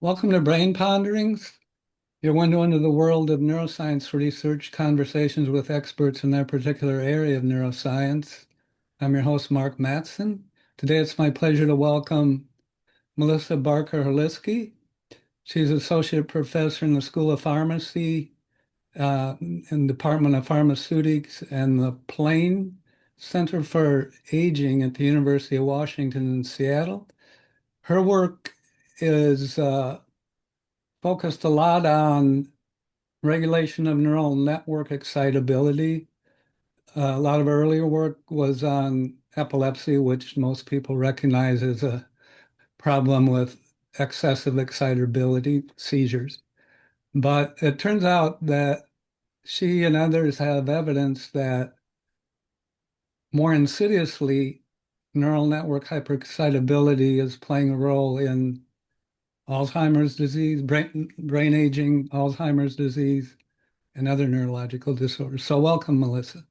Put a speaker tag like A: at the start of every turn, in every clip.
A: Welcome to Brain Ponderings, your window into the world of neuroscience research, conversations with experts in their particular area of neuroscience. I'm your host, Mark Matson. Today it's my pleasure to welcome Melissa Barker-Haliski. She's associate professor in the School of Pharmacy in the Department of Pharmaceutics and the Plain Center for Aging at the University of Washington in Seattle. Her work is focused a lot on regulation of neural network excitability. A lot of earlier work was on epilepsy, which most people recognize as a problem with excessive excitability, seizures. But it turns out that she and others have evidence that more insidiously, neural network hyperexcitability is playing a role in Alzheimer's disease, brain aging, Alzheimer's disease, and other neurological disorders. So welcome, Melissa.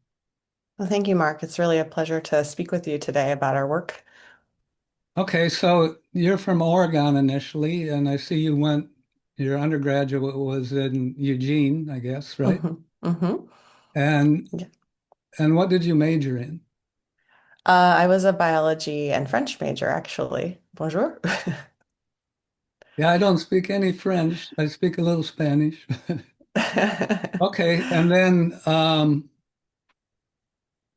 B: Well, thank you, Mark. It's really a pleasure to speak with you today about our work.
A: Okay, so you're from Oregon initially, and I see your undergraduate was in Eugene, I guess, right?
B: Hmm hmm
A: And
B: Yeah.
A: and what did you major in?
B: I was a biology and French major, actually. Bonjour.
A: Yeah, I don't speak any French. I speak a little Spanish. Okay, and then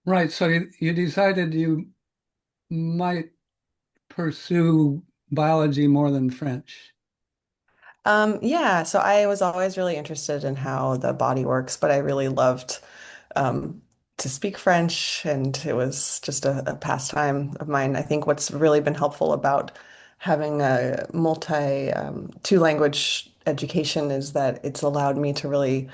A: right, so you decided you might pursue biology more than French.
B: Yeah, so I was always really interested in how the body works, but I really loved um, to speak French, and it was just a pastime of mine. I think what's really been helpful about having a two-language education is that it's allowed me to really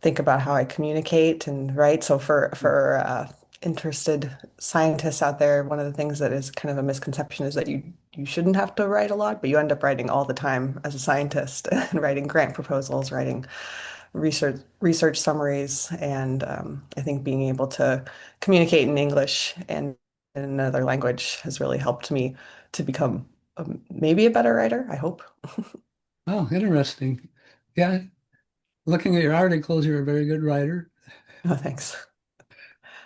B: think about how I communicate and write. So for interested scientists out there, one of the things that is kind of a misconception is that you shouldn't have to write a lot, but you end up writing all the time as a scientist and writing grant proposals, writing research summaries, and I think being able to communicate in English and in another language has really helped me to become maybe a better writer, I hope.
A: Oh, interesting. Yeah, looking at your articles, you're a very good writer.
B: Oh, thanks.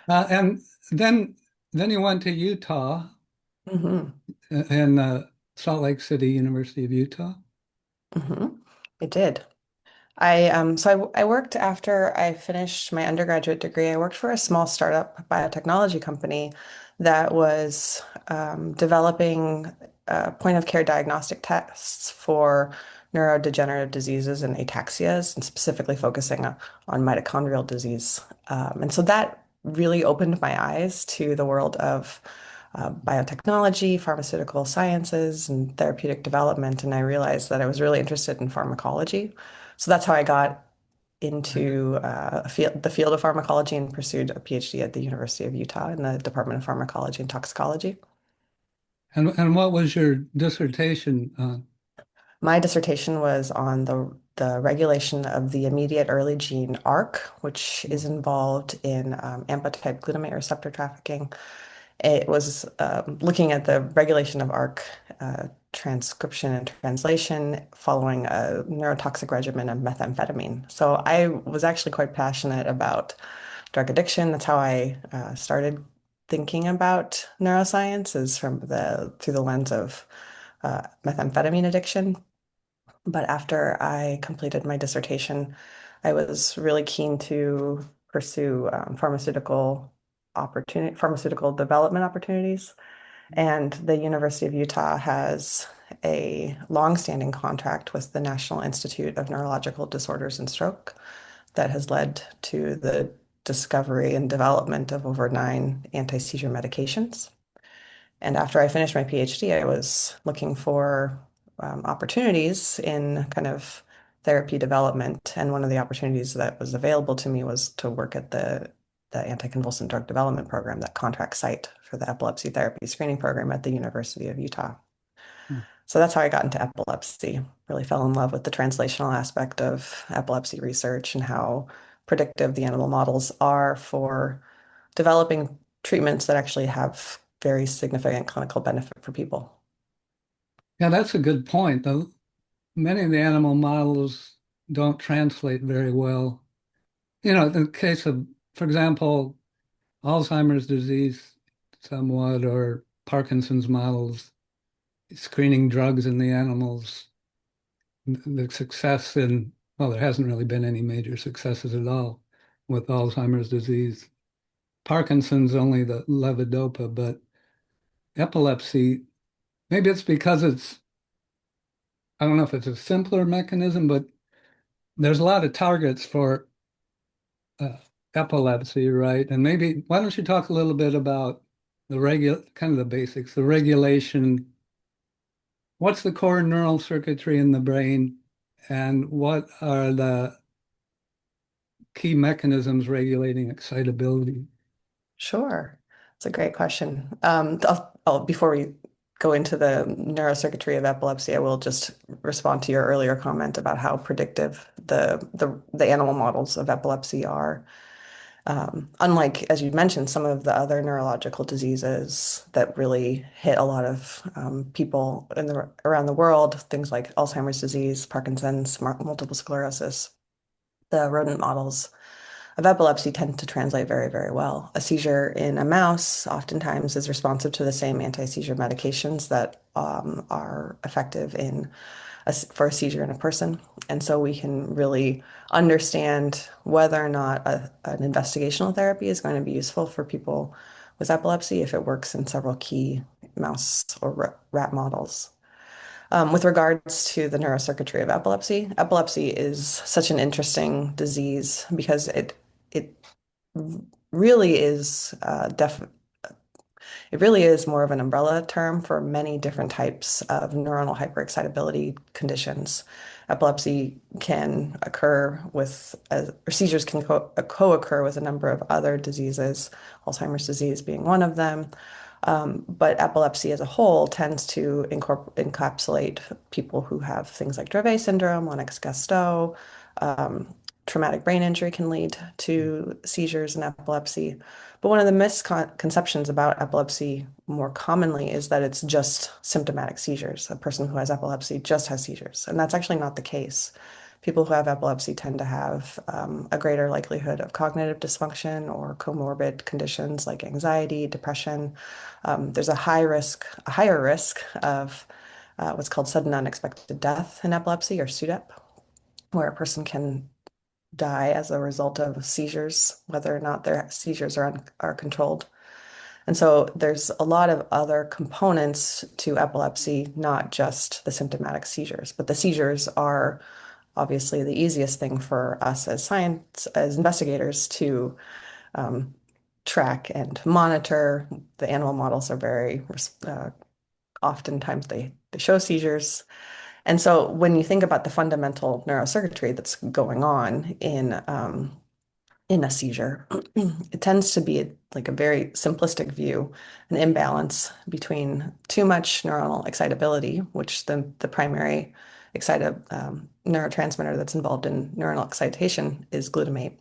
A: And then then you went to Utah
B: Hmm
A: and Salt Lake City, University of Utah.
B: hmm I did. I worked after I finished my undergraduate degree. I worked for a small startup biotechnology company that was developing point of care diagnostic tests for neurodegenerative diseases and ataxias, and specifically focusing on mitochondrial disease. And so that really opened my eyes to the world of biotechnology, pharmaceutical sciences, and therapeutic development. And I realized that I was really interested in pharmacology. So that's how I got into the field of pharmacology and pursued a PhD at the University of Utah in the Department of Pharmacology and Toxicology.
A: And what was your dissertation on?
B: My dissertation was on the regulation of the immediate early gene ARC, which is involved in AMPA-type glutamate receptor trafficking. It was looking at the regulation of ARC transcription and translation following a neurotoxic regimen of methamphetamine. So I was actually quite passionate about drug addiction. That's how I started thinking about neuroscience, is through the lens of methamphetamine addiction. But after I completed my dissertation, I was really keen to pursue pharmaceutical development opportunities. And the University of Utah has a long-standing contract with the National Institute of Neurological Disorders and Stroke that has led to the discovery and development of over nine anti-seizure medications. And after I finished my PhD, I was looking for opportunities in kind of therapy development. And one of the opportunities that was available to me was to work at the anticonvulsant drug development program, that contract site for the epilepsy therapy screening program at the University of Utah.
A: Hmm.
B: So that's how I got into epilepsy. Really fell in love with the translational aspect of epilepsy research and how predictive the animal models are for developing treatments that actually have very significant clinical benefit for people.
A: Yeah, that's a good point. many of the animal models don't translate very well. In the case of, for example, Alzheimer's disease, somewhat, or Parkinson's models, screening drugs in the animals, the success in, well, there hasn't really been any major successes at all with Alzheimer's disease. Parkinson's only the levodopa, but epilepsy, maybe it's because I don't know if it's a simpler mechanism, but there's a lot of targets for uh, epilepsy, right? And maybe why don't you talk a little bit about kind of the basics, the regulation. What's the core neural circuitry in the brain, and what are the key mechanisms regulating excitability?
B: Sure. It's a great question. Before we go into the neurocircuitry of epilepsy, I will just respond to your earlier comment about how predictive the animal models of epilepsy are. Unlike, as you mentioned, some of the other neurological diseases that really hit a lot of people around the world, things like Alzheimer's disease, Parkinson's, multiple sclerosis, the rodent models of epilepsy tend to translate very, very well. A seizure in a mouse oftentimes is responsive to the same anti-seizure medications that are effective for a seizure in a person. And so we can really understand whether or not an investigational therapy is going to be useful for people with epilepsy if it works in several key mouse or rat models. With regards to the neurocircuitry of epilepsy, epilepsy is such an interesting disease because it really is it really is more of an umbrella term for many different types of neuronal hyperexcitability conditions. Epilepsy can occur or seizures can co-occur with a number of other diseases, Alzheimer's disease being one of them. But epilepsy as a whole tends to encapsulate people who have things like Dravet syndrome, Lennox-Gastaut. Traumatic brain injury can lead to seizures and epilepsy. But one of the misconceptions about epilepsy more commonly is that it's just symptomatic seizures. A person who has epilepsy just has seizures. And that's actually not the case. People who have epilepsy tend to have a greater likelihood of cognitive dysfunction or comorbid conditions like anxiety, depression. There's a higher risk of what's called sudden unexpected death in epilepsy or SUDEP, where a person can die as a result of seizures, whether or not their seizures are controlled. And so there's a lot of other components to epilepsy, not just the symptomatic seizures, but the seizures are obviously the easiest thing for us as investigators to um, track and monitor. The animal models are very, oftentimes they show seizures. And so when you think about the fundamental neurocircuitry that's going on in a seizure, it tends to be like a very simplistic view, an imbalance between too much neuronal excitability, which the primary neurotransmitter that's involved in neuronal excitation is glutamate.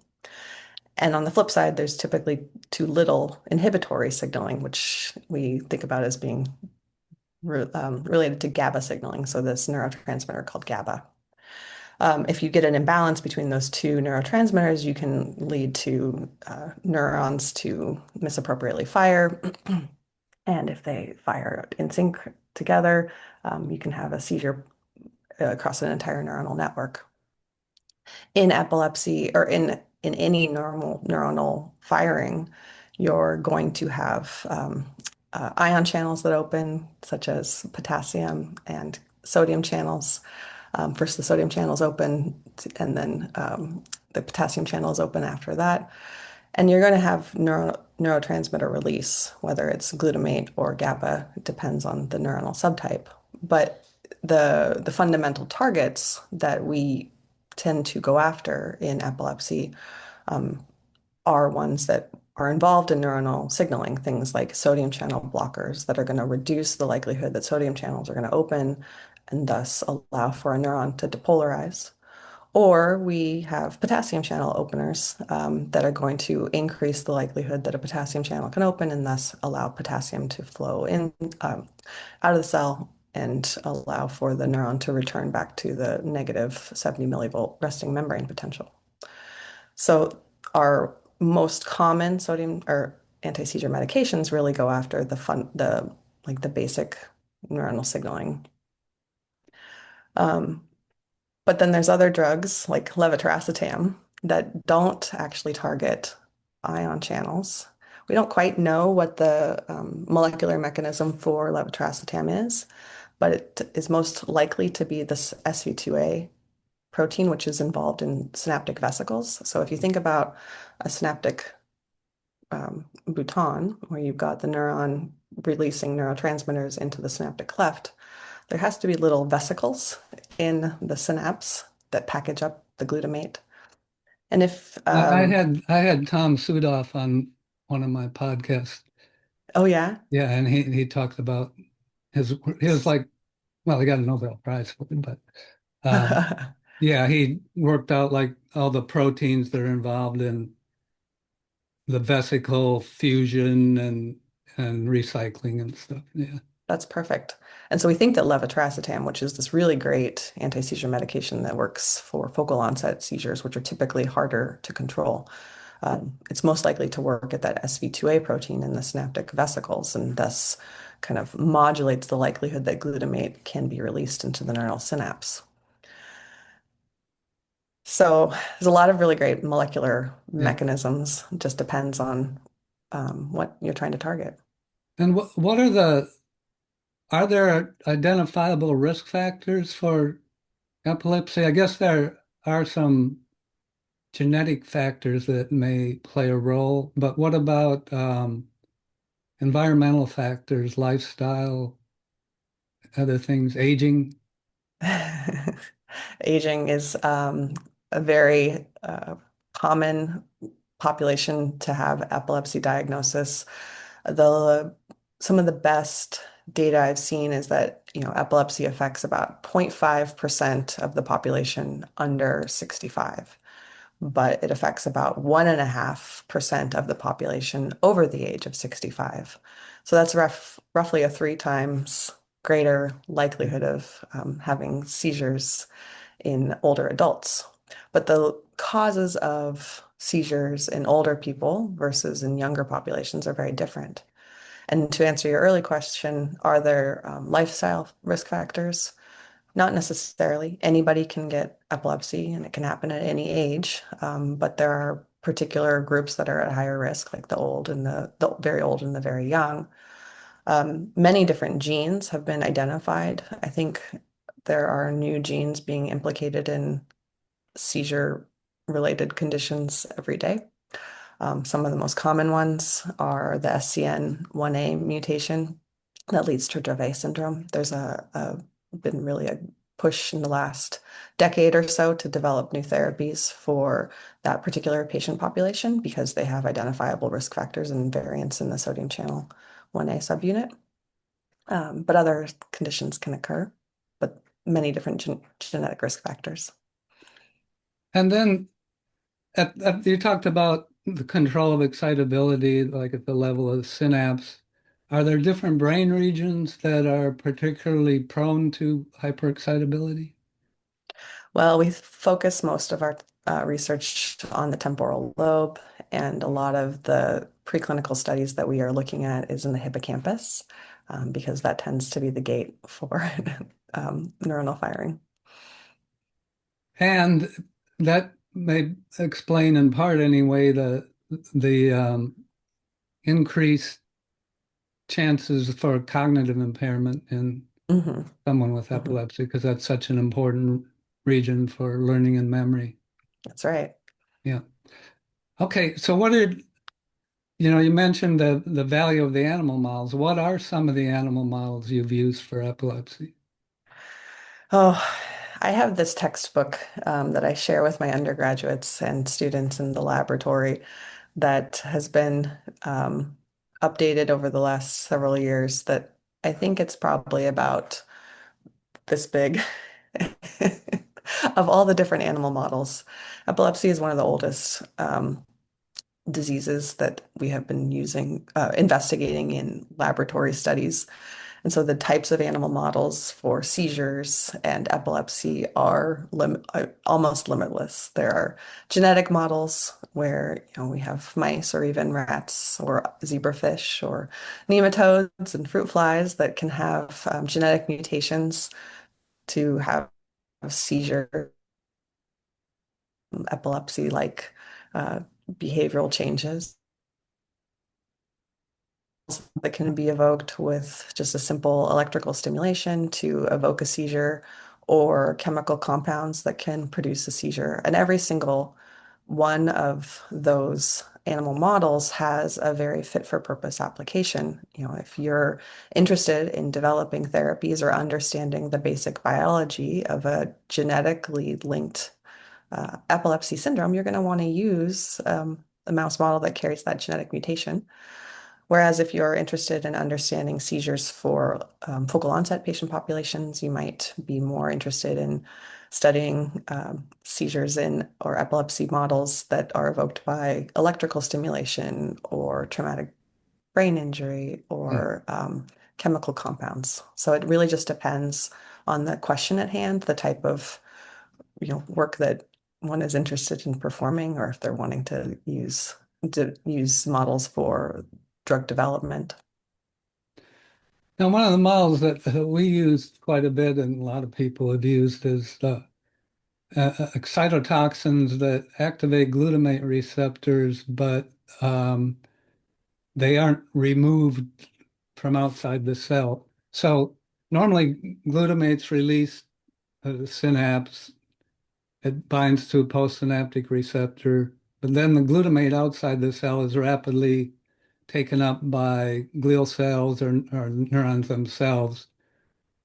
B: And on the flip side, there's typically too little inhibitory signaling, which we think about as being related to GABA signaling, so this neurotransmitter called GABA. If you get an imbalance between those two neurotransmitters, you can lead to neurons to misappropriately fire. And if they fire in sync together, you can have a seizure across an entire neuronal network. In epilepsy or in any normal neuronal firing, you're going to have ion channels that open, such as potassium and sodium channels. First, the sodium channels open, and then the potassium channels open after that. And you're going to have neurotransmitter release, whether it's glutamate or GABA, it depends on the neuronal subtype. But the fundamental targets that we tend to go after in epilepsy are ones that are involved in neuronal signaling, things like sodium channel blockers that are going to reduce the likelihood that sodium channels are going to open and thus allow for a neuron to depolarize. Or we have potassium channel openers that are going to increase the likelihood that a potassium channel can open and thus allow potassium to flow in out of the cell and allow for the neuron to return back to the negative 70 millivolt resting membrane potential. So our most common sodium or anti-seizure medications really go after the basic neuronal signaling. Um, but then there's other drugs like levetiracetam that don't actually target ion channels. We don't quite know what the molecular mechanism for levetiracetam is, but it is most likely to be this SV2A protein, which is involved in synaptic vesicles. So if you think about a synaptic bouton, where you've got the neuron releasing neurotransmitters into the synaptic cleft, there has to be little vesicles in the synapse that package up the glutamate. And if,
A: I had Tom Sudoff on one of my podcasts.
B: oh yeah,
A: Yeah, and he talked about he was like, well, he got a Nobel Prize for it, but um, yeah, he worked out like all the proteins that are involved in the vesicle fusion and recycling and stuff. Yeah.
B: that's perfect. And so we think that levetiracetam, which is this really great anti-seizure medication that works for focal onset seizures, which are typically harder to control, it's most likely to work at that SV2A protein in the synaptic vesicles and thus kind of modulates the likelihood that glutamate can be released into the neural synapse. So there's a lot of really great molecular
A: Yeah.
B: mechanisms. It just depends on what you're trying to target.
A: And what are there identifiable risk factors for epilepsy? I guess there are some genetic factors that may play a role, but what about environmental factors, lifestyle, other things, aging?
B: Aging is a very common population to have epilepsy diagnosis. The some of the best data I've seen is that, epilepsy affects about 0.5% of the population under 65, but it affects about 1.5% of the population over the age of 65. So that's roughly a three times greater likelihood of having seizures in older adults. But the causes of seizures in older people versus in younger populations are very different. And to answer your early question, are there lifestyle risk factors? Not necessarily. Anybody can get epilepsy and it can happen at any age, but there are particular groups that are at higher risk, like the old and the very old and the very young. Many different genes have been identified. I think there are new genes being implicated in seizure related conditions every day. Some of the most common ones are the SCN1A mutation that leads to Dravet syndrome. There's been really a push in the last decade or so to develop new therapies for that particular patient population because they have identifiable risk factors and variants in the sodium channel 1A subunit. But other conditions can occur, but many different genetic risk factors.
A: And then you talked about the control of excitability, like at the level of the synapse. Are there different brain regions that are particularly prone to hyperexcitability?
B: Well, we focus most of our research on the temporal lobe, and a lot of the preclinical studies that we are looking at is in the hippocampus, because that tends to be the gate for neuronal firing.
A: And that may explain in part anyway the increased chances for cognitive impairment in
B: Hmm.
A: someone with
B: Hmm.
A: epilepsy because that's such an important region for learning and memory.
B: That's right.
A: Yeah. Okay, so you mentioned the value of the animal models. What are some of the animal models you've used for epilepsy?
B: Oh, I have this textbook that I share with my undergraduates and students in the laboratory that has been updated over the last several years that I think it's probably about this big of all the different animal models. Epilepsy is one of the oldest diseases that we have been investigating in laboratory studies. And so the types of animal models for seizures and epilepsy are almost limitless. There are genetic models where we have mice or even rats or zebrafish or nematodes and fruit flies that can have genetic mutations to have seizure, epilepsy-like uh, behavioral changes that can be evoked with just a simple electrical stimulation to evoke a seizure or chemical compounds that can produce a seizure. And every single one of those animal models has a very fit for purpose application. If you're interested in developing therapies or understanding the basic biology of a genetically linked epilepsy syndrome, you're going to want to use a mouse model that carries that genetic mutation. Whereas if you're interested in understanding seizures for focal onset patient populations, you might be more interested in studying seizures in or epilepsy models that are evoked by electrical stimulation or traumatic brain injury
A: Yeah.
B: or chemical compounds. So it really just depends on the question at hand, the type of work that one is interested in performing, or if they're wanting to use models for drug development.
A: Now, one of the models that we use quite a bit and a lot of people have used is excitotoxins that activate glutamate receptors, but they aren't removed from outside the cell. So normally glutamate's released at the synapse. It binds to a postsynaptic receptor, but then the glutamate outside the cell is rapidly taken up by glial cells or neurons themselves,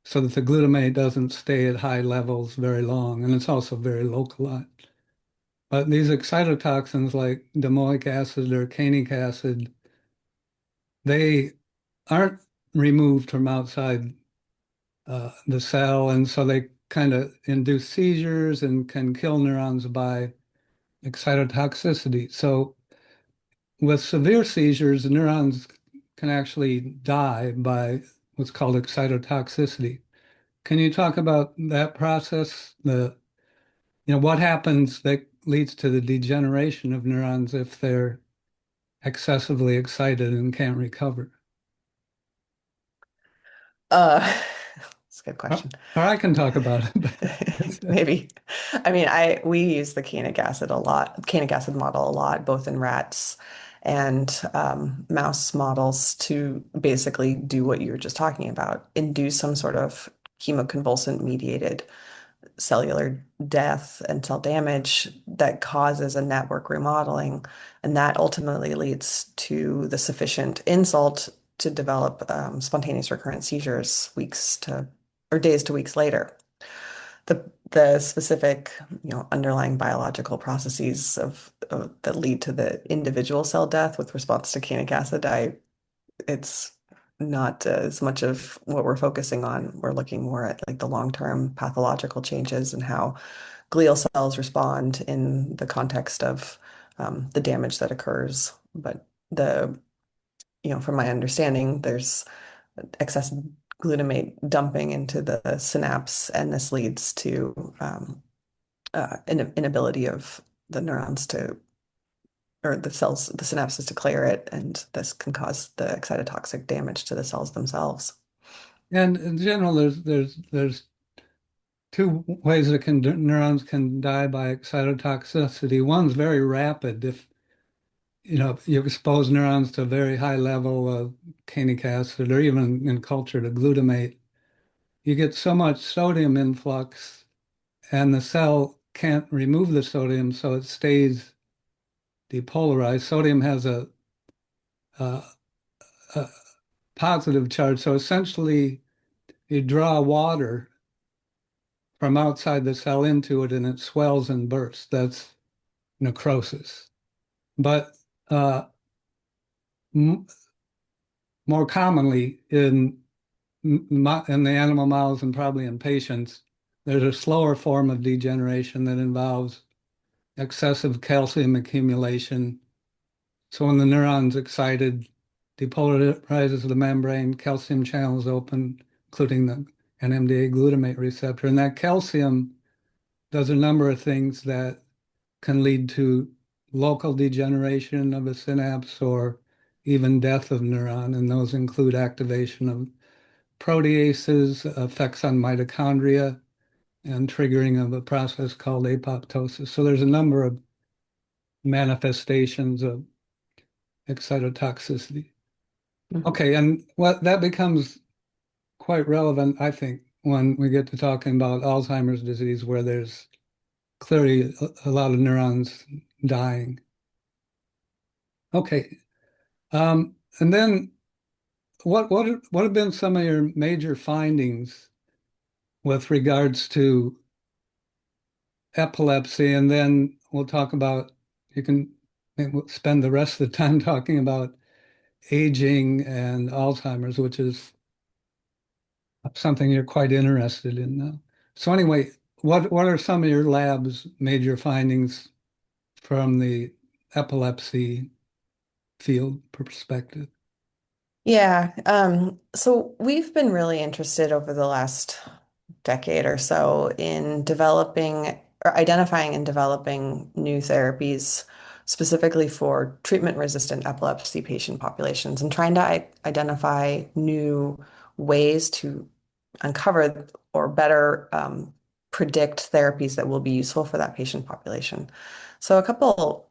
A: so that the glutamate doesn't stay at high levels very long, and it's also very localized. But these excitotoxins like domoic acid or canic acid, they aren't removed from outside the cell, and so they kind of induce seizures and can kill neurons by excitotoxicity. So with severe seizures, neurons can actually die by what's called excitotoxicity. Can you talk about that process? What happens that leads to the degeneration of neurons if they're excessively excited and can't recover?
B: Uh, it's a good
A: Or,
B: question.
A: or I can talk about it. But
B: Maybe. I mean, we use the canic acid model a lot, both in rats and mouse models to basically do what you were just talking about, induce some sort of chemoconvulsant mediated cellular death and cell damage that causes a network remodeling. And that ultimately leads to the sufficient insult to develop spontaneous recurrent seizures weeks to or days to weeks later. The specific, underlying biological processes that lead to the individual cell death with response to canic acid, it's not as much of what we're focusing on. We're looking more at like the long-term pathological changes and how glial cells respond in the context of the damage that occurs. But from my understanding, there's excess glutamate dumping into the synapse, and this leads to inability of the neurons to, or the cells, the synapses to clear it, and this can cause the excitotoxic damage to the cells themselves.
A: and in general, there's two ways that neurons can die by excitotoxicity. One's very rapid. If you expose neurons to a very high level of canic acid or even in culture to glutamate, you get so much sodium influx and the cell can't remove the sodium, so it stays depolarized. Sodium has a, a positive charge. So essentially, you draw water from outside the cell into it and it swells and bursts. That's necrosis. But m more commonly in the animal models and probably in patients, there's a slower form of degeneration that involves excessive calcium accumulation. So when the neuron's excited, depolarizes the membrane, calcium channels open, including the NMDA glutamate receptor. And that calcium does a number of things that can lead to local degeneration of a synapse or even death of neuron. And those include activation of proteases, effects on mitochondria, and triggering of a process called apoptosis. So there's a number of manifestations of excitotoxicity.
B: Mhm.
A: Okay, and what that becomes quite relevant, I think, when we get to talking about Alzheimer's disease, where there's clearly a lot of neurons dying. Okay, and then what have been some of your major findings with regards to epilepsy? And then we'll talk about, you can maybe we'll spend the rest of the time talking about aging and Alzheimer's, which is something you're quite interested in now. So anyway, what are some of your lab's major findings from the epilepsy field perspective?
B: Yeah, so we've been really interested over the last decade or so in developing or identifying and developing new therapies specifically for treatment-resistant epilepsy patient populations and trying to identify new ways to uncover or better predict therapies that will be useful for that patient population. So a couple,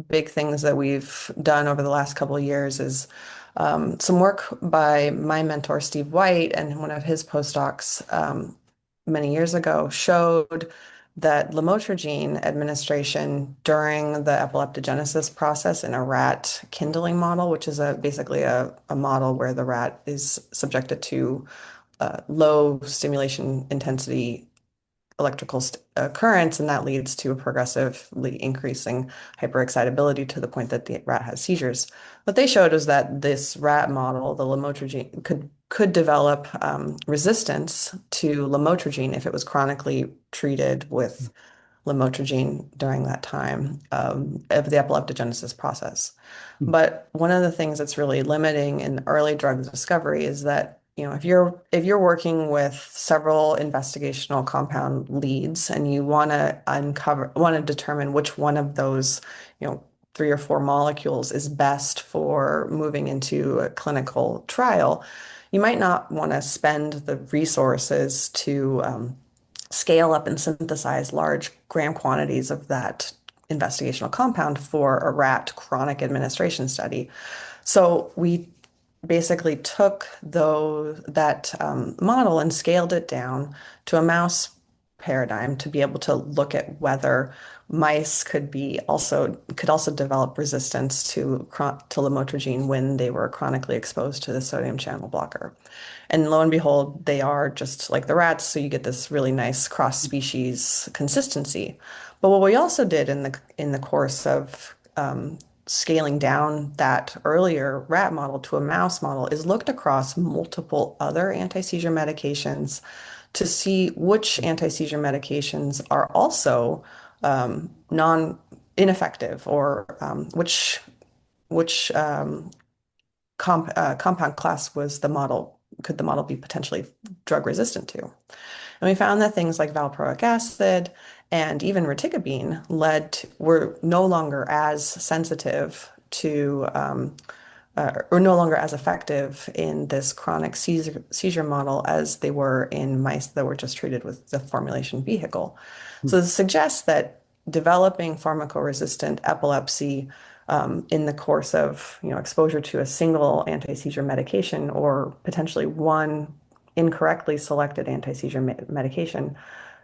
B: big things that we've done over the last couple of years is some work by my mentor, Steve White, and one of his postdocs many years ago showed that lamotrigine administration during the epileptogenesis process in a rat kindling model, which is basically a model where the rat is subjected to low stimulation intensity electrical currents, and that leads to a progressively increasing hyperexcitability to the point that the rat has seizures. What they showed was that this rat model, the lamotrigine, could develop resistance to lamotrigine if it was chronically treated with lamotrigine during that time of the epileptogenesis process. But one of the things that's really limiting in early drug discovery is that, if you're working with several investigational compound leads and you want to determine which one of those, 3 or 4 molecules is best for moving into a clinical trial, you might not want to spend the resources to scale up and synthesize large gram quantities of that investigational compound for a rat chronic administration study. So we basically took that model and scaled it down to a mouse paradigm to be able to look at whether mice could also develop resistance to lamotrigine when they were chronically exposed to the sodium channel blocker. And lo and behold, they are just like the rats, so you get this really nice cross-species consistency. But what we also did in the course of scaling down that earlier rat model to a mouse model is looked across multiple other anti-seizure medications to see which anti-seizure medications are also non-ineffective or which compound class could the model be potentially drug resistant to? And we found that things like valproic acid and even reticabine were no longer as sensitive to or no longer as effective in this chronic seizure model as they were in mice that were just treated with the formulation vehicle. So this suggests that developing pharmacoresistant epilepsy in the course of exposure to a single anti-seizure medication or potentially one incorrectly selected anti-seizure medication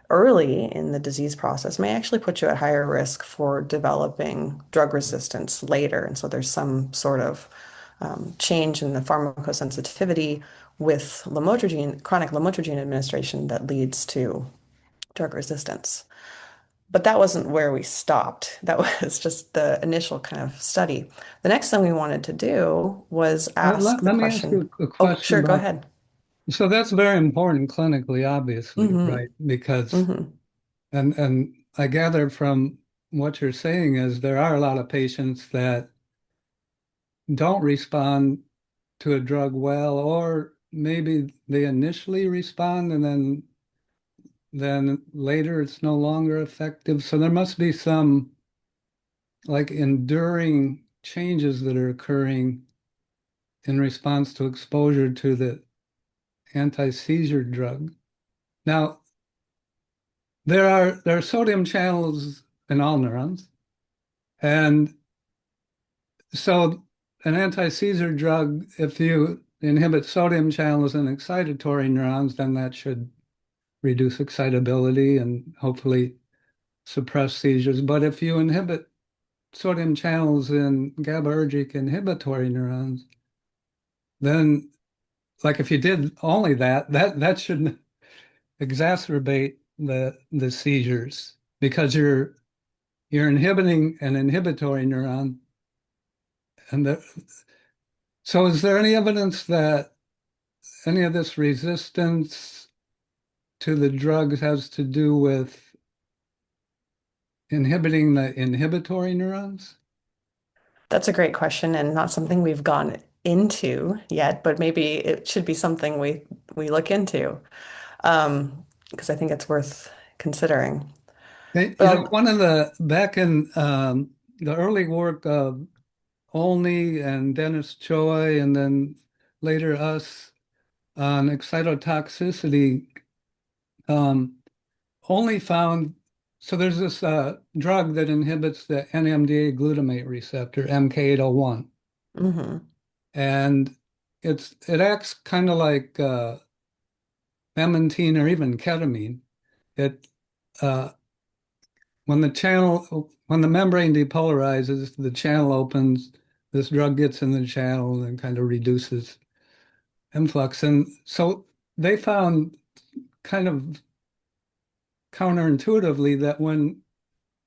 B: early in the disease process may actually put you at higher risk for developing drug resistance later. And so there's some sort of change in the pharmacosensitivity with chronic lamotrigine administration that leads to drug resistance. But that wasn't where we stopped. That was just the initial kind of study. The next thing we wanted to do was ask the
A: Let me ask
B: question.
A: you a
B: Oh,
A: question
B: sure, go
A: about,
B: ahead.
A: so that's very important clinically, obviously,
B: Hmm.
A: right? Because,
B: Hmm.
A: and I gather from what you're saying is there are a lot of patients that don't respond to a drug well, or maybe they initially respond and then later it's no longer effective. So there must be some like enduring changes that are occurring in response to exposure to the anti-seizure drug. Now, there are sodium channels in all neurons, and so an anti-seizure drug, if you inhibit sodium channels in excitatory neurons, then that should reduce excitability and hopefully suppress seizures. But if you inhibit sodium channels in GABAergic inhibitory neurons, then like if you did only that should exacerbate the seizures because you're inhibiting an inhibitory neuron. And so is there any evidence that any of this resistance to the drugs has to do with inhibiting the inhibitory neurons?
B: That's a great question and not something we've gone into yet, but maybe it should be something we look into because I think it's worth considering. But
A: One of the back in the early work of Olney and Dennis Choi, and then later us on excitotoxicity, um, only found so there's this drug that inhibits the NMDA glutamate receptor, MK801,
B: mhm,
A: and it acts kind of like memantine or even ketamine. It uh, when the membrane depolarizes, the channel opens, this drug gets in the channel and kind of reduces influx. And so they found kind of counterintuitively that when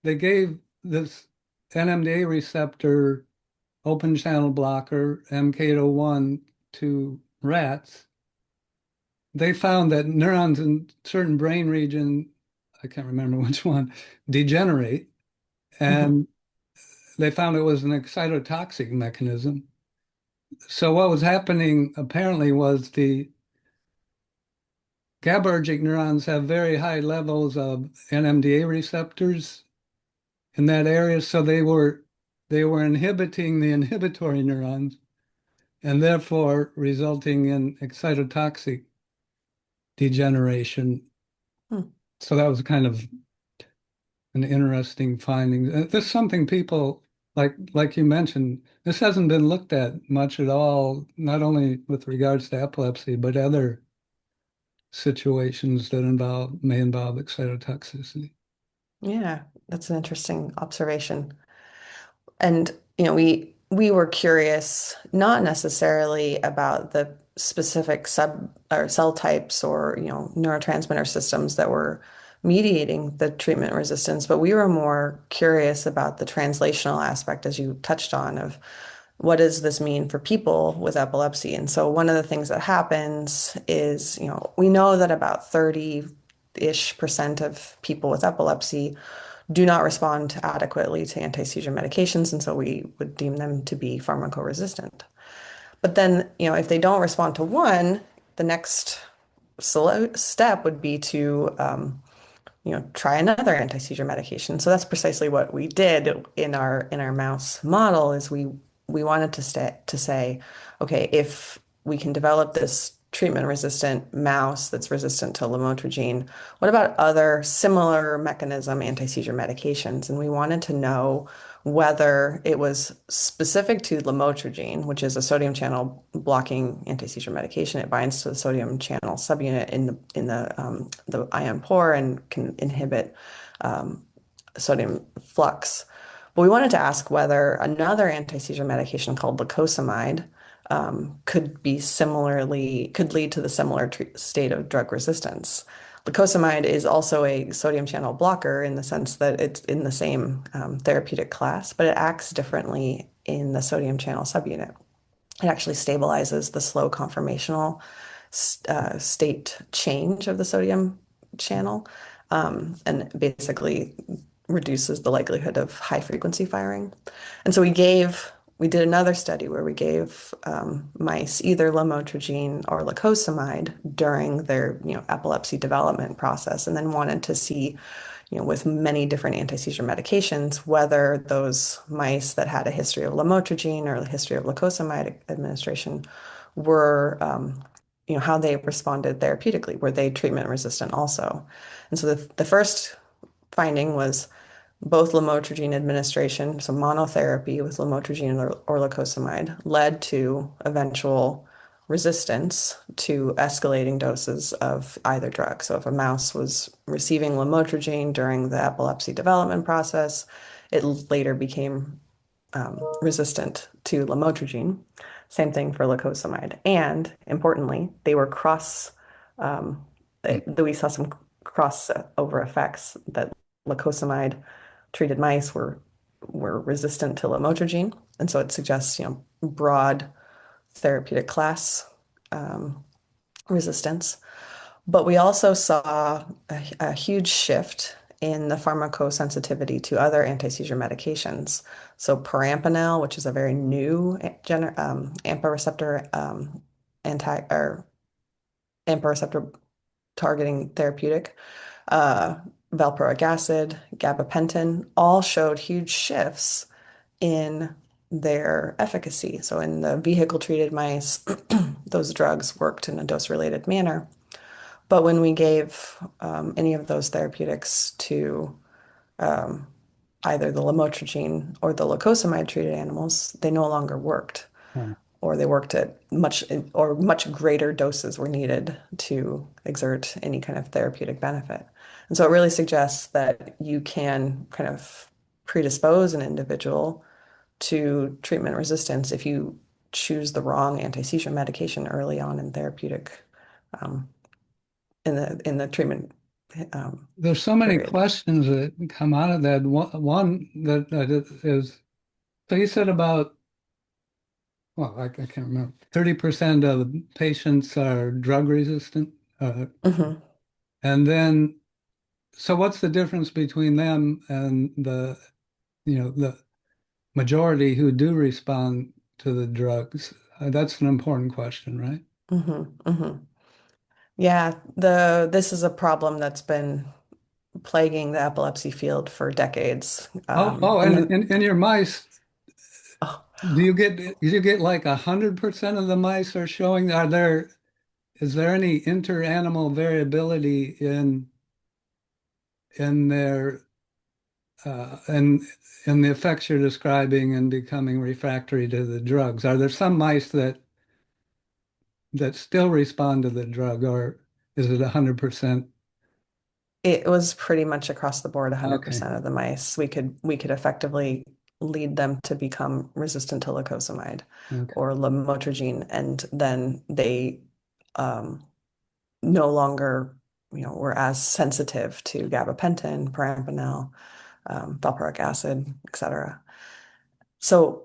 A: they gave this NMDA receptor open channel blocker, MK801, to rats, they found that neurons in certain brain region, I can't remember which one, degenerate.
B: mhm,
A: And they found it was an excitotoxic mechanism. So what was happening apparently was the GABAergic neurons have very high levels of NMDA receptors in that area. So they were inhibiting the inhibitory neurons and therefore resulting in excitotoxic degeneration.
B: hmm.
A: So that was kind of an interesting finding. This is something people like you mentioned, this hasn't been looked at much at all, not only with regards to epilepsy, but other situations that may involve excitotoxicity.
B: Yeah, that's an interesting observation. And we were curious, not necessarily about the specific sub or cell types or neurotransmitter systems that were mediating the treatment resistance, but we were more curious about the translational aspect, as you touched on, of what does this mean for people with epilepsy? And so one of the things that happens is, we know that about 30-ish% of people with epilepsy do not respond adequately to anti-seizure medications, and so we would deem them to be pharmacoresistant. But then, if they don't respond to one, the next step would be to, try another anti-seizure medication. So that's precisely what we did in our mouse model. Is we wanted to say, okay, if we can develop this treatment-resistant mouse that's resistant to lamotrigine, what about other similar mechanism anti-seizure medications? And we wanted to know whether it was specific to lamotrigine, which is a sodium channel blocking anti-seizure medication. It binds to the sodium channel subunit in the ion pore and can inhibit um, sodium flux. But we wanted to ask whether another anti-seizure medication called lacosamide could lead to the similar state of drug resistance. Lacosamide is also a sodium channel blocker in the sense that it's in the same therapeutic class, but it acts differently in the sodium channel subunit. It actually stabilizes the slow conformational state change of the sodium channel, and basically reduces the likelihood of high frequency firing. And so we gave we did another study where we gave mice either lamotrigine or lacosamide during their, epilepsy development process, and then wanted to see, with many different anti-seizure medications, whether those mice that had a history of lamotrigine or a history of lacosamide administration were, how they responded therapeutically. Were they treatment resistant also? And so the first finding was both lamotrigine administration, so monotherapy with lamotrigine or lacosamide, led to eventual resistance to escalating doses of either drug. So if a mouse was receiving lamotrigine during the epilepsy development process, it later became resistant to lamotrigine. Same thing for lacosamide. And importantly, they were um, we saw some crossover effects that lacosamide treated mice were resistant to lamotrigine. And so it suggests, broad therapeutic class um, resistance. But we also saw a huge shift in the pharmacosensitivity to other anti-seizure medications. So perampanel, which is a very new AMPA receptor anti or AMPA receptor targeting therapeutic, valproic acid, gabapentin, all showed huge shifts in their efficacy. So in the vehicle-treated mice, those drugs worked in a dose-related manner. But when we gave any of those therapeutics to um, either the lamotrigine or the lacosamide treated animals, they no longer worked,
A: Oh.
B: or they worked at much greater doses were needed to exert any kind of therapeutic benefit. And so it really suggests that you can kind of predispose an individual to treatment resistance if you choose the wrong anti-seizure medication early on in therapeutic um, in the treatment
A: There's so many
B: period.
A: questions that come out of that. One that is, so you said about, well, I can't remember, 30% of patients are drug resistant.
B: Hmm.
A: And then, so what's the difference between them and the majority who do respond to the drugs? That's an important question, right?
B: Hmm. Hmm. Yeah, the this is a problem that's been plaguing the epilepsy field for decades. And
A: And
B: the
A: in your mice,
B: oh,
A: do you get like 100% of the mice are showing? Is there any inter-animal variability in their in the effects you're describing and becoming refractory to the drugs? Are there some mice that still respond to the drug, or is it 100%?
B: it was pretty much across the board,
A: Okay,
B: 100% of the mice. We could effectively lead them to become resistant to lacosamide
A: okay.
B: or lamotrigine, and then they um, no longer, were as sensitive to gabapentin, perampanel, valproic acid, etc. So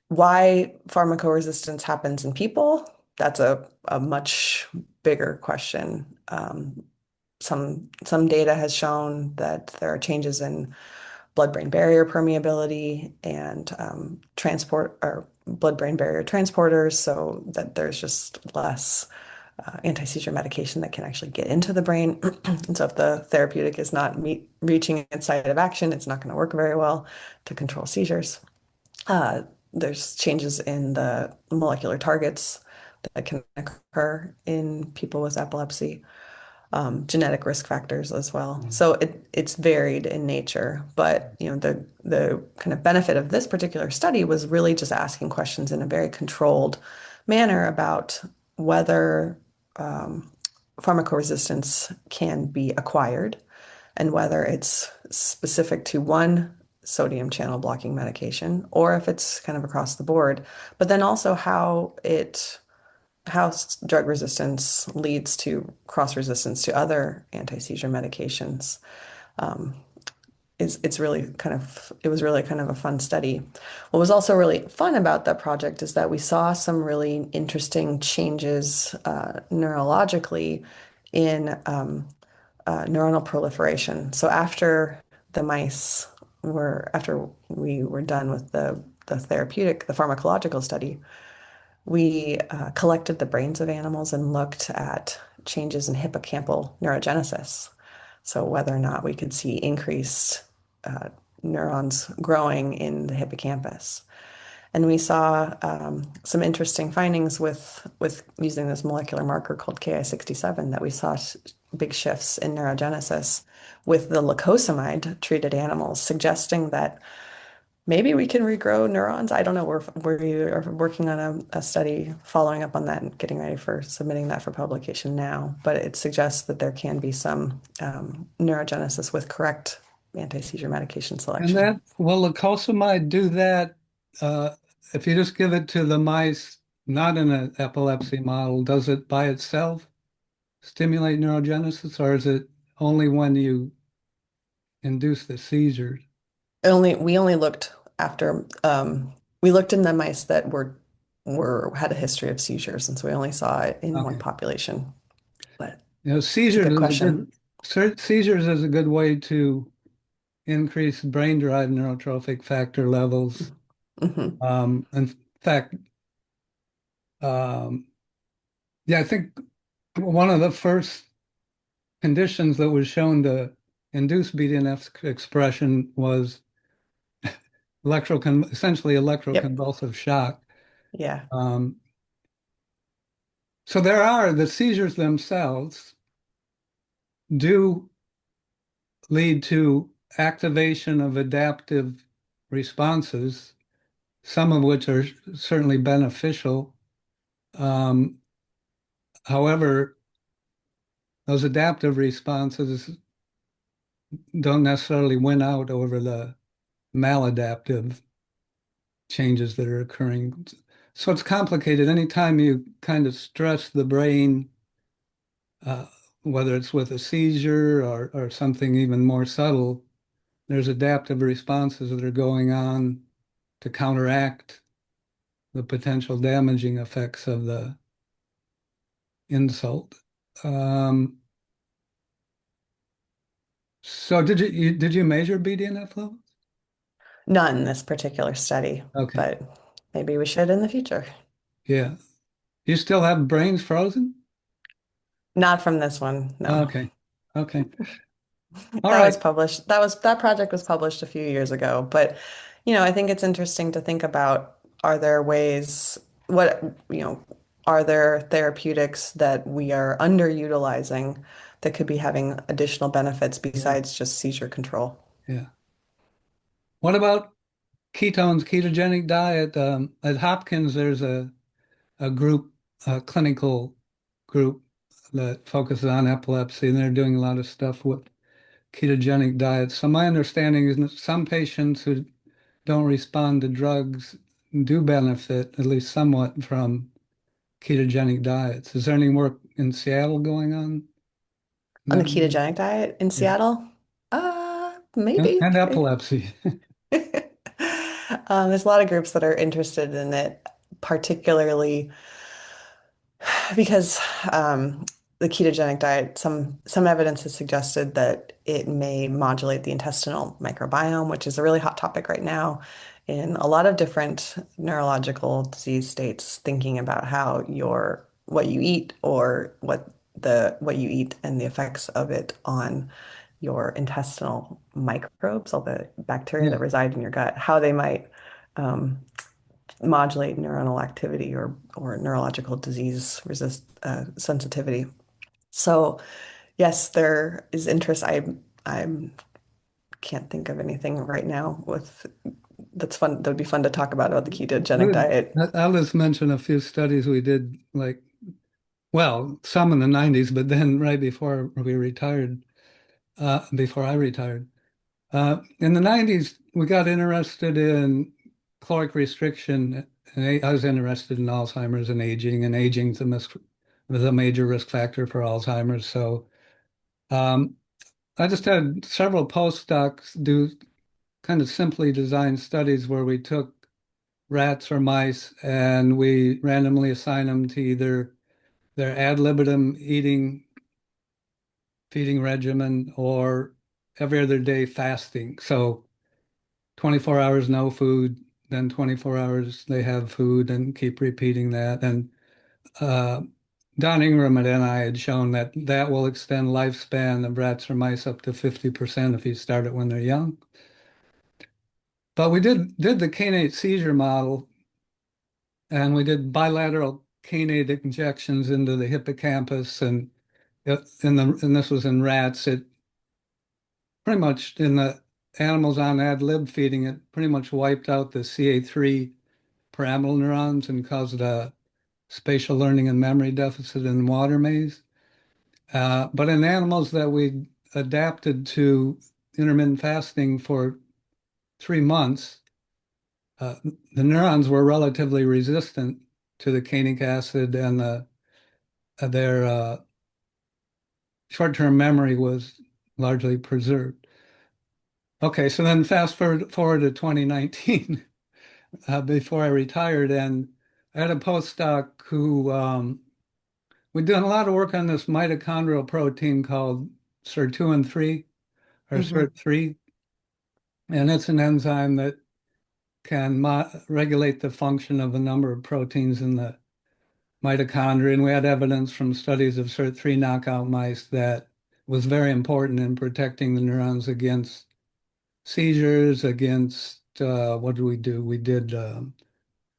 B: why pharmacoresistance happens in people, that's a much bigger question. Some data has shown that there are changes in blood-brain barrier permeability and transport or blood-brain barrier transporters, so that there's just less anti-seizure medication that can actually get into the brain. And so if the therapeutic is not reaching its site of action, it's not going to work very well to control seizures. Uh, there's changes in the molecular targets that can occur in people with epilepsy, genetic risk factors as well.
A: Mm.
B: So it's varied in nature, but the kind of benefit of this particular study was really just asking questions in a very controlled manner about whether um, pharmacoresistance can be acquired and whether it's specific to one sodium channel blocking medication or if it's kind of across the board, but then also how drug resistance leads to cross resistance to other anti-seizure medications. Um, it was really kind of a fun study. What was also really fun about that project is that we saw some really interesting changes neurologically in neuronal proliferation. So after we were done with the the pharmacological study, we collected the brains of animals and looked at changes in hippocampal neurogenesis. So whether or not we could see increased uh, neurons growing in the hippocampus. And we saw some interesting findings with using this molecular marker called Ki67 that we saw big shifts in neurogenesis with the lacosamide treated animals, suggesting that maybe we can regrow neurons. I don't know. We are working on a study following up on that and getting ready for submitting that for publication now. But it suggests that there can be some neurogenesis with correct anti-seizure medication
A: And
B: selection.
A: that, will lacosamide do that uh, if you just give it to the mice, not in an epilepsy model, does it by itself stimulate neurogenesis, or is it only when you induce the seizures?
B: We only looked after we looked in the mice that were had a history of seizures, and so we only saw it in one
A: Okay.
B: population. But
A: You know,
B: it's a
A: seizures
B: good
A: is a
B: question.
A: good seizures is a good way to increase brain-derived neurotrophic factor levels.
B: Hmm.
A: In fact, um, yeah, I think one of the first conditions that was shown to induce BDNF expression was essentially
B: Yep.
A: electroconvulsive shock.
B: Yeah.
A: Um, so there are the seizures themselves do lead to activation of adaptive responses, some of which are certainly beneficial. Um, However, those adaptive responses don't necessarily win out over the maladaptive changes that are occurring. So it's complicated. Anytime you kind of stress the brain, uh, whether it's with a seizure or something even more subtle, there's adaptive responses that are going on to counteract the potential damaging effects of the insult. Um, so did you measure BDNF levels?
B: None in this particular study,
A: Okay.
B: but maybe we should in the future.
A: Yeah. You still have brains frozen?
B: Not from this one, no.
A: Okay. Okay. All
B: That was
A: right.
B: published. That project was published a few years ago, but I think it's interesting to think about are there ways what are there therapeutics that we are underutilizing that could be having additional benefits
A: Yeah.
B: besides just seizure control?
A: Yeah. What about ketones, ketogenic diet? At Hopkins, there's a group, a clinical group that focuses on epilepsy, and they're doing a lot of stuff with ketogenic diets. So my understanding is that some patients who don't respond to drugs do benefit at least somewhat from ketogenic diets. Is there any work in Seattle going on in
B: On the
A: that regard?
B: ketogenic diet in
A: Yeah.
B: Seattle? Maybe.
A: And epilepsy.
B: There's a lot of groups that are interested in it, particularly because the ketogenic diet, some evidence has suggested that it may modulate the intestinal microbiome, which is a really hot topic right now in a lot of different neurological disease states, thinking about how your what you eat or what you eat and the effects of it on your intestinal microbes, all the bacteria
A: Yeah.
B: that reside in your gut, how they might um, modulate neuronal activity or neurological disease resist sensitivity. So yes, there is interest. I can't think of anything right now with that's fun. That would be fun to talk about the ketogenic
A: Good.
B: diet.
A: I'll just mention a few studies we did, like, well, some in the 90s, but then right before we retired, before I retired. In the 90s, we got interested in caloric restriction, and I was interested in Alzheimer's and aging's was a major risk factor for Alzheimer's. So um, I just had several postdocs do kind of simply designed studies where we took rats or mice and we randomly assigned them to either their ad libitum feeding regimen or every other day fasting. So 24 hours no food, then 24 hours they have food and keep repeating that. And uh, Don Ingram at NI had shown that that will extend lifespan of rats or mice up to 50% if you start it when they're young. But we did the kainate seizure model, and we did bilateral kainate injections into the hippocampus, and and this was in rats. It pretty much in the animals on ad lib feeding it pretty much wiped out the CA3 pyramidal neurons and caused a spatial learning and memory deficit in water maze. But in animals that we adapted to intermittent fasting for 3 months, the neurons were relatively resistant to the canic acid, and their short-term memory was largely preserved. Okay, so then fast forward to 2019, before I retired, and I had a postdoc who we'd done a lot of work on this mitochondrial protein called sirtuin-3 or
B: Hmm.
A: SIRT3, and it's an enzyme that can regulate the function of a number of proteins in the mitochondria. And we had evidence from studies of SIRT3 knockout mice that was very important in protecting the neurons against seizures, against what did we do? We did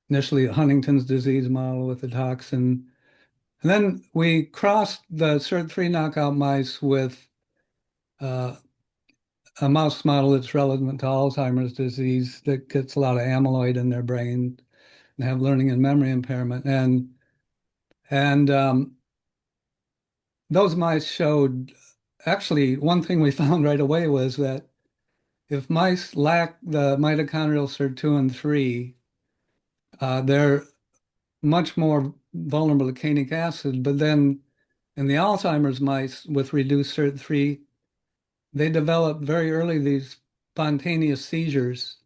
A: initially a Huntington's disease model with the toxin. And then we crossed the SIRT3 knockout mice with uh, a mouse model that's relevant to Alzheimer's disease that gets a lot of amyloid in their brain and have learning and memory impairment. And those mice showed actually one thing we found right away was that if mice lack the mitochondrial sirtuin-3, they're much more vulnerable to canic acid. But then in the Alzheimer's mice with reduced SIRT3, they develop very early these spontaneous seizures,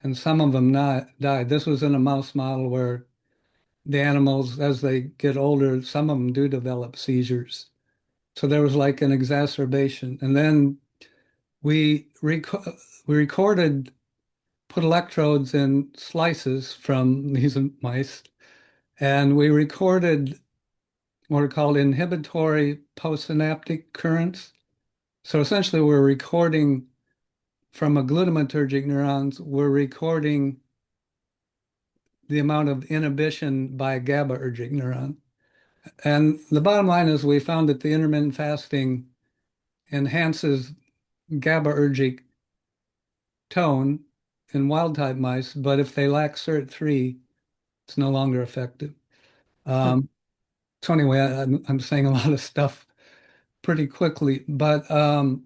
A: and some of them died. This was in a mouse model where the animals, as they get older, some of them do develop seizures. So there was like an exacerbation. And then we recorded, put electrodes in slices from these mice, and we recorded what are called inhibitory postsynaptic currents. So essentially, we're recording from a glutamatergic neurons, we're recording the amount of inhibition by a GABAergic neuron. And the bottom line is we found that the intermittent fasting enhances GABAergic tone in wild type mice, but if they lack SIRT3, it's no longer effective. Um, so anyway, I'm saying a lot of stuff pretty quickly, but and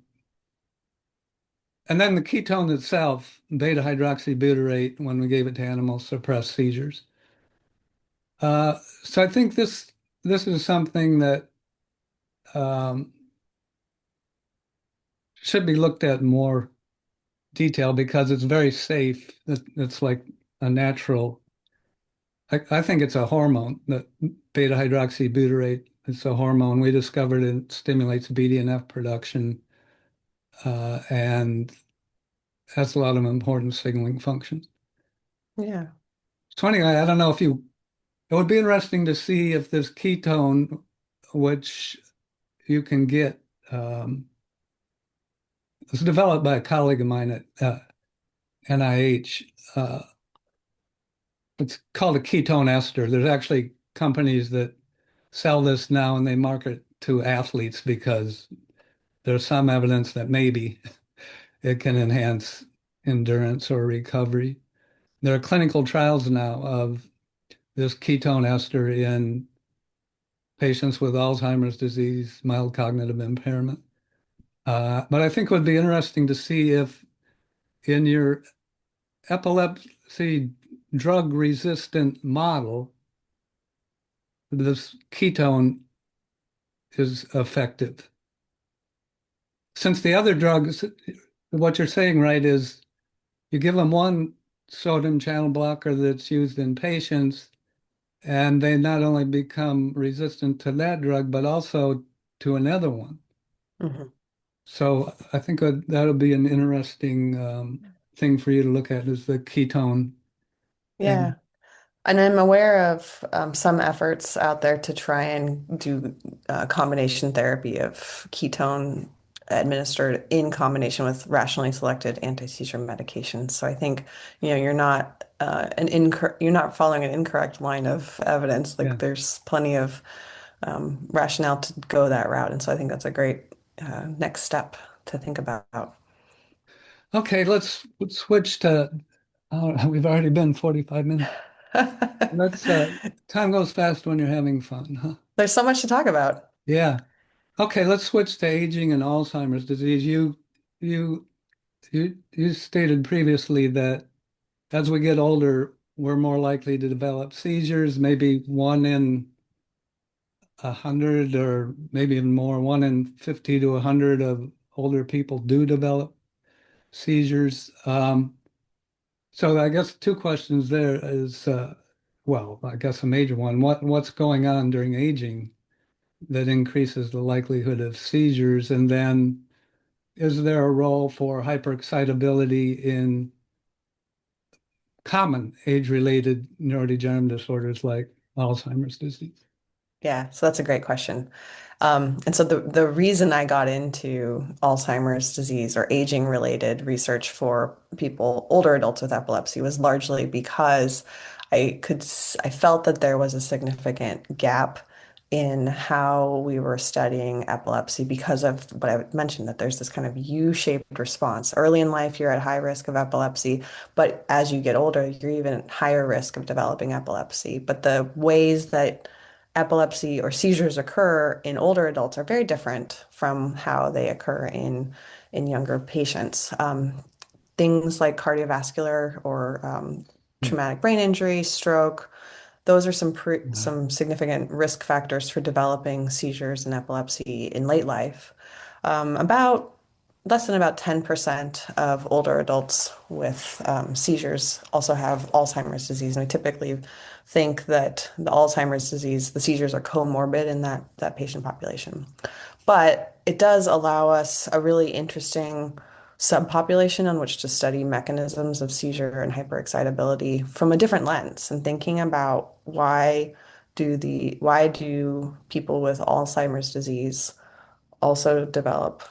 A: then the ketone itself, beta hydroxybutyrate, when we gave it to animals, suppressed seizures. So I think this is something that um, should be looked at in more detail because it's very safe. It's like a natural. I think it's a hormone. That beta hydroxybutyrate. It's a hormone. We discovered it stimulates BDNF production and has a lot of important signaling functions.
B: Yeah.
A: So anyway, I don't know if you. It would be interesting to see if this ketone, which you can get, was developed by a colleague of mine at NIH. It's called a ketone ester. There's actually companies that sell this now and they market to athletes because there's some evidence that maybe it can enhance endurance or recovery. There are clinical trials now of this ketone ester in patients with Alzheimer's disease, mild cognitive impairment. But I think it would be interesting to see if in your epilepsy drug resistant model, this ketone is effective. Since the other drugs, what you're saying, right, is you give them one sodium channel blocker that's used in patients, and they not only become resistant to that drug, but also to another one.
B: Hmm.
A: So I think that'll be an interesting thing for you to look at is the ketone.
B: Yeah. And I'm aware of some efforts out there to try and do combination therapy of ketone administered in combination with rationally selected anti-seizure medications. So I think, you're not you're not following an incorrect line of evidence. Like
A: Yeah.
B: there's plenty of rationale to go that route. And so I think that's a great next step to think about.
A: Okay, let's switch to, we've already been 45 minutes. Let's, time goes fast when you're having fun, huh?
B: There's so much to talk about.
A: Yeah. Okay, let's switch to aging and Alzheimer's disease. You, you stated previously that as we get older, we're more likely to develop seizures, maybe 1 in 100 or maybe even more, 1 in 50 to 100 of older people do develop seizures. So I guess two questions there is, well, I guess a major one. What's going on during aging that increases the likelihood of seizures? And then is there a role for hyperexcitability in common age-related neurodegenerative disorders like Alzheimer's disease?
B: Yeah, so that's a great question. And so the reason I got into Alzheimer's disease or aging related research for people, older adults with epilepsy, was largely because I felt that there was a significant gap in how we were studying epilepsy because of what I mentioned, that there's this kind of U-shaped response. Early in life, you're at high risk of epilepsy, but as you get older, you're even at higher risk of developing epilepsy. But the ways that epilepsy or seizures occur in older adults are very different from how they occur in younger patients. Things like cardiovascular or
A: Hmm.
B: traumatic brain injury, stroke, those are
A: Yeah.
B: some significant risk factors for developing seizures and epilepsy in late life. About less than about 10% of older adults with seizures also have Alzheimer's disease. And we typically think that the Alzheimer's disease, the seizures are comorbid in that patient population. But it does allow us a really interesting subpopulation on which to study mechanisms of seizure and hyperexcitability from a different lens and thinking about why do people with Alzheimer's disease also develop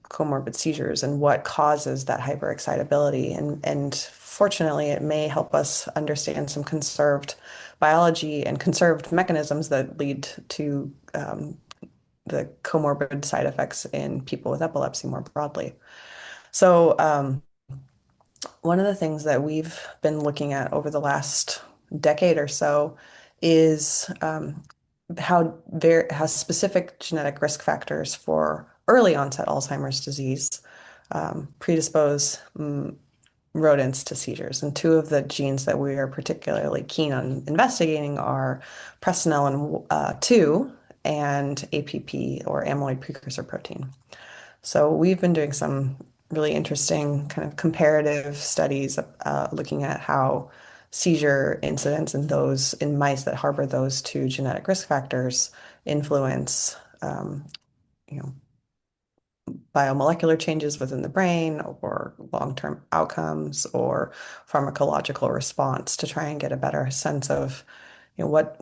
B: comorbid seizures and what causes that hyperexcitability. And fortunately, it may help us understand some conserved biology and conserved mechanisms that lead to the comorbid side effects in people with epilepsy more broadly. So, one of the things that we've been looking at over the last decade or so is how specific genetic risk factors for early onset Alzheimer's disease predispose rodents to seizures. And two of the genes that we are particularly keen on investigating are presenilin 2 and APP or amyloid precursor protein. So we've been doing some really interesting kind of comparative studies looking at how seizure incidence in those in mice that harbor those two genetic risk factors influence, you know, biomolecular changes within the brain or long-term outcomes or pharmacological response to try and get a better sense of, what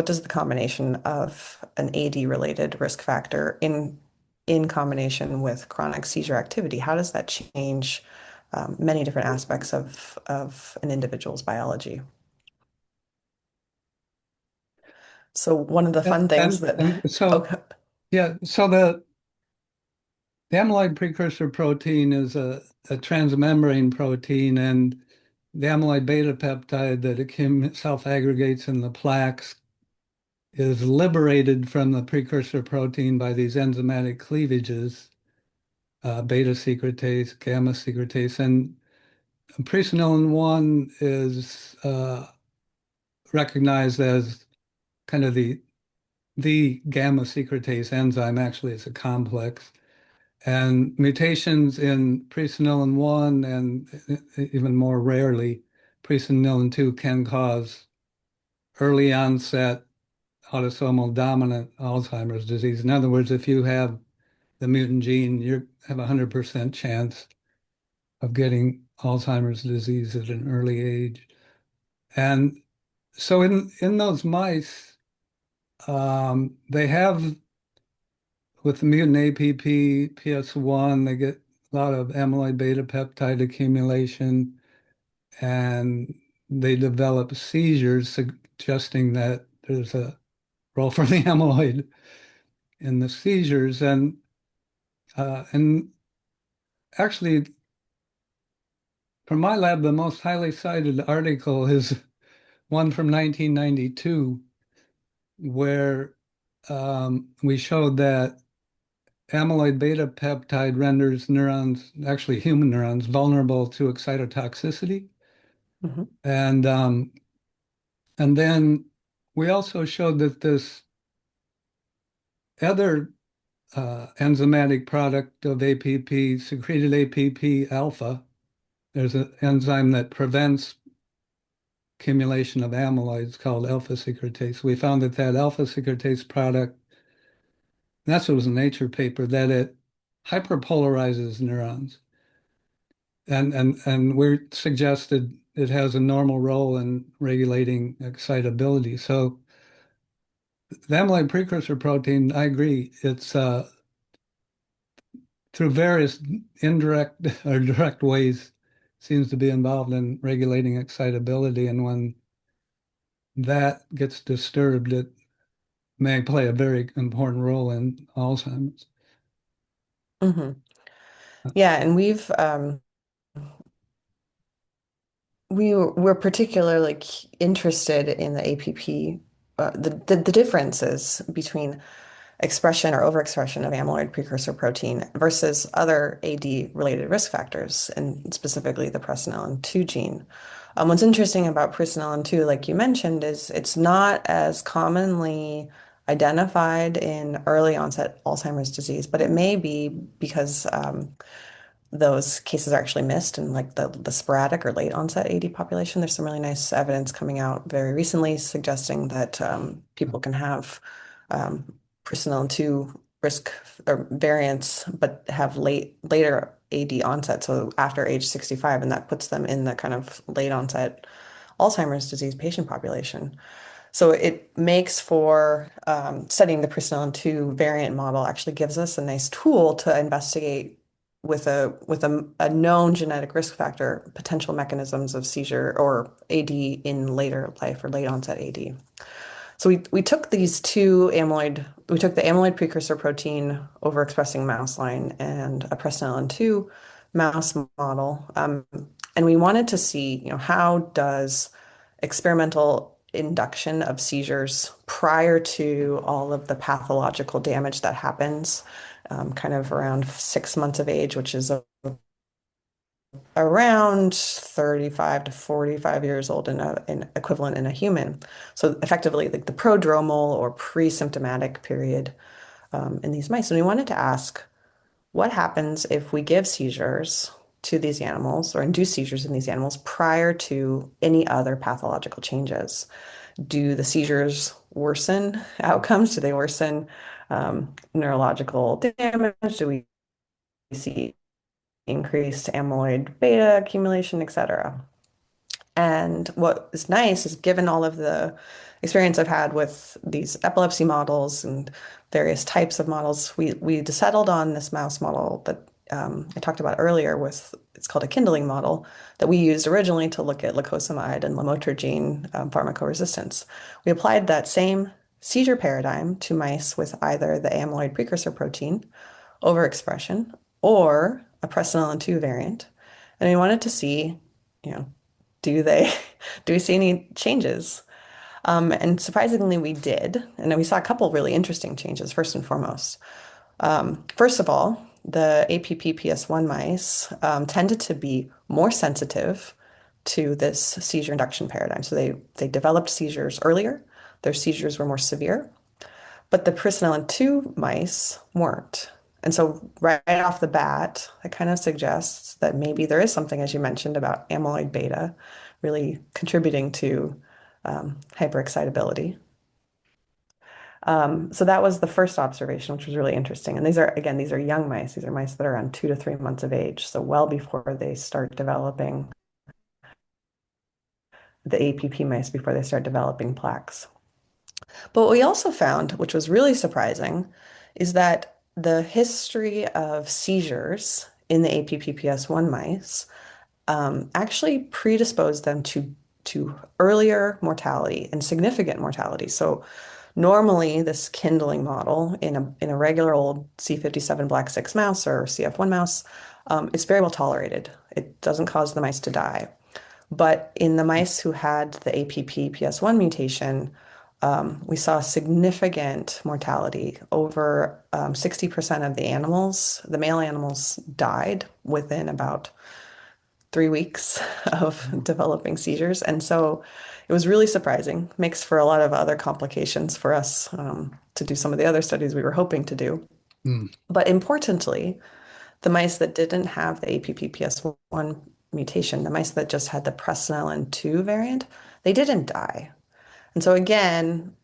B: does the combination of an AD related risk factor in combination with chronic seizure activity, how does that change many different aspects of an individual's biology? So one of the
A: Yeah,
B: fun things
A: and
B: that,
A: so,
B: okay,
A: yeah, so the amyloid precursor protein is a transmembrane protein, and the amyloid beta peptide that self-aggregates in the plaques is liberated from the precursor protein by these enzymatic cleavages, beta secretase, gamma secretase, and presenilin 1 is recognized as kind of the gamma secretase enzyme. Actually, it's a complex. And mutations in presenilin 1 and even more rarely presenilin 2 can cause early onset autosomal dominant Alzheimer's disease. In other words, if you have the mutant gene, you have a 100% chance of getting Alzheimer's disease at an early age. And so in those mice, they have with the mutant APP, PS1, they get a lot of amyloid beta peptide accumulation and they develop seizures, suggesting that there's a role for the amyloid in the seizures. And actually, from my lab, the most highly cited article is one from 1992, where we showed that amyloid beta peptide renders neurons, actually human neurons, vulnerable to excitotoxicity.
B: Hmm.
A: And and then we also showed that this other enzymatic product of APP, secreted APP alpha, there's an enzyme that prevents accumulation of amyloids called alpha secretase. We found that that alpha secretase product, that's what was a Nature paper, that it hyperpolarizes neurons. And we suggested it has a normal role in regulating excitability. So the amyloid precursor protein, I agree, it's through various indirect or direct ways seems to be involved in regulating excitability. And when that gets disturbed, it may play a very important role in Alzheimer's.
B: Hmm. Yeah, and we're particularly interested in the APP, the differences between expression or overexpression of amyloid precursor protein versus other AD-related risk factors, and specifically the presenilin-2 gene. What's interesting about presenilin-2, like you mentioned, is it's not as commonly identified in early onset Alzheimer's disease, but it may be because those cases are actually missed in like the sporadic or late onset AD population. There's some really nice evidence coming out very recently suggesting that people can have um, presenilin-2 risk or variants, but have later AD onset, so after age 65, and that puts them in the kind of late onset Alzheimer's disease patient population. So it makes for studying the presenilin-2 variant model actually gives us a nice tool to investigate with a known genetic risk factor, potential mechanisms of seizure or AD in later life or late onset AD. So we took we took the amyloid precursor protein overexpressing mouse line and a presenilin-2 mouse model, and we wanted to see, how does experimental induction of seizures prior to all of the pathological damage that happens, kind of around 6 months of age, which is around 35 to 45 years old in equivalent in a human. So effectively, like the prodromal or pre-symptomatic period in these mice. And we wanted to ask, what happens if we give seizures to these animals or induce seizures in these animals prior to any other pathological changes? Do the seizures worsen outcomes? Do they worsen neurological damage? Do we see increased amyloid beta accumulation, et cetera? And what is nice is given all of the experience I've had with these epilepsy models and various types of models, we settled on this mouse model that I talked about earlier with, it's called a kindling model that we used originally to look at lacosamide and lamotrigine pharmacoresistance. We applied that same seizure paradigm to mice with either the amyloid precursor protein overexpression or a presenilin-2 variant. And we wanted to see, you know, do they do we see any changes? And surprisingly, we did. And we saw a couple really interesting changes, first and foremost. First of all, the APP-PS1 mice tended to be more sensitive to this seizure induction paradigm. So they developed seizures earlier. Their seizures were more severe, but the presenilin-2 mice weren't. And so right off the bat, it kind of suggests that maybe there is something, as you mentioned, about amyloid beta really contributing to hyperexcitability. So that was the first observation, which was really interesting. And these are young mice. These are mice that are around 2 to 3 months of age, so well before they start developing the APP mice, before they start developing plaques. But what we also found, which was really surprising, is that the history of seizures in the APPPS1 mice actually predisposed them to earlier mortality and significant mortality. So normally, this kindling model in a regular old C57 black 6 mouse or CF1 mouse is very well tolerated. It doesn't cause the mice to die. But in the mice who had the APP-PS1 mutation, we saw significant mortality. Over 60% of the animals, the male animals, died within about 3 weeks of developing seizures. And so it was really surprising. Makes for a lot of other complications for us to do some of the other studies we were hoping to do.
A: Hmm.
B: But importantly, the mice that didn't have the APPPS1 mutation, the mice that just had the presenilin 2 variant, they didn't die. And so again,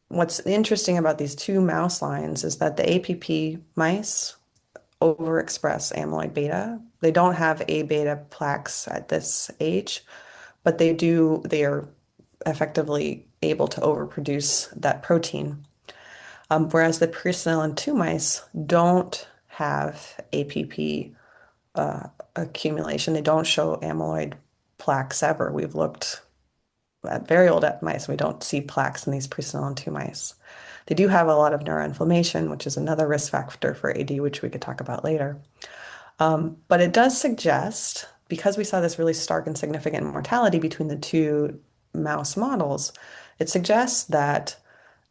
B: what's interesting about these two mouse lines is that the APP mice overexpress amyloid beta. They don't have A beta plaques at this age, but they are effectively able to overproduce that protein. Whereas the presenilin 2 mice don't have APP accumulation. They don't show amyloid plaques ever. We've looked at very old mice. We don't see plaques in these presenilin 2 mice. They do have a lot of neuroinflammation, which is another risk factor for AD, which we could talk about later. But it does suggest, because we saw this really stark and significant mortality between the two mouse models, it suggests that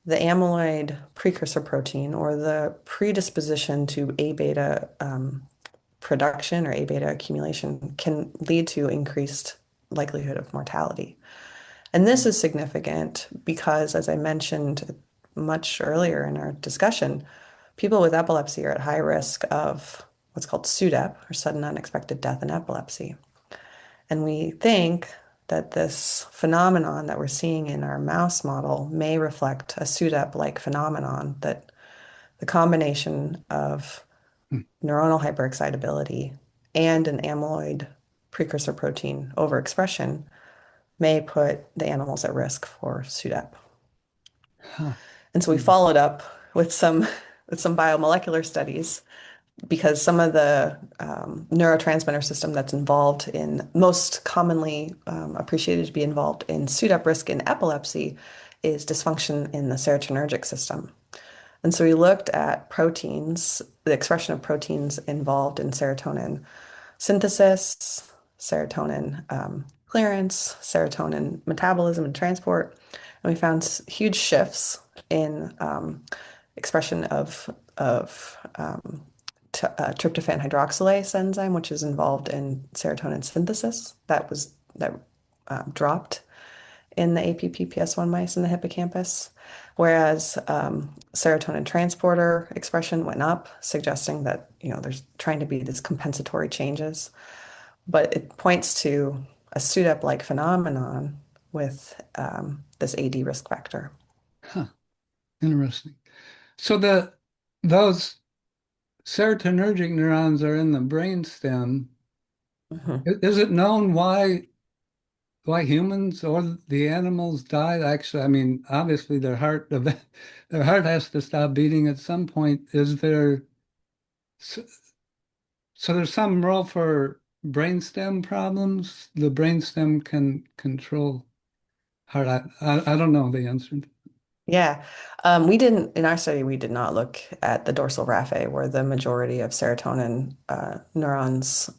B: the amyloid precursor protein or the predisposition to A beta production or A beta accumulation can lead to increased likelihood of mortality. And this is significant because, as I mentioned much earlier in our discussion, people with epilepsy are at high risk of what's called SUDEP, or sudden unexpected death in epilepsy. And we think that this phenomenon that we're seeing in our mouse model may reflect a SUDEP-like phenomenon, that the combination of
A: Hmm.
B: neuronal hyperexcitability and an amyloid precursor protein overexpression may put the animals at risk for SUDEP.
A: Huh.
B: And so we
A: Hmm.
B: followed up with some biomolecular studies, because some of the neurotransmitter system that's involved in, most commonly appreciated to be involved in SUDEP risk in epilepsy, is dysfunction in the serotonergic system. And so we looked at proteins, the expression of proteins involved in serotonin synthesis, serotonin clearance, serotonin metabolism and transport. And we found huge shifts in expression of tryptophan hydroxylase enzyme, which is involved in serotonin synthesis. That dropped in the APP-PS1 mice in the hippocampus, whereas serotonin transporter expression went up, suggesting that there's trying to be these compensatory changes. But it points to a SUDEP-like phenomenon with this AD risk factor.
A: Huh. Interesting. So those serotonergic neurons are in the brainstem.
B: Mhm.
A: Is it known why humans or the animals die? Actually, I mean, obviously their heart has to stop beating at some point. So, so there's some role for brainstem problems? The brainstem can control heart. I don't know the answer.
B: Yeah. In our study, we did not look at the dorsal raphe where the majority of serotonin neurons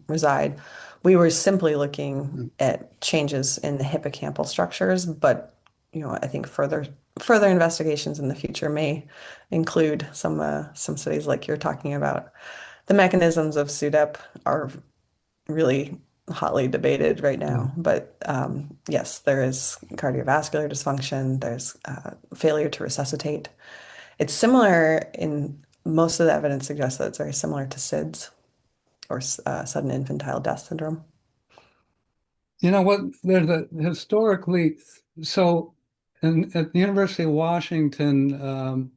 B: reside. We were simply looking at changes in the hippocampal structures, but I think further investigations in the future may include some studies like you're talking about. The mechanisms of SUDEP are really hotly debated right
A: Yeah.
B: now. But yes, there is cardiovascular dysfunction, there's failure to resuscitate. It's similar in most of the evidence suggests that it's very similar to SIDS, or sudden infantile death syndrome.
A: You know what? There's a historically, so and at the University of Washington,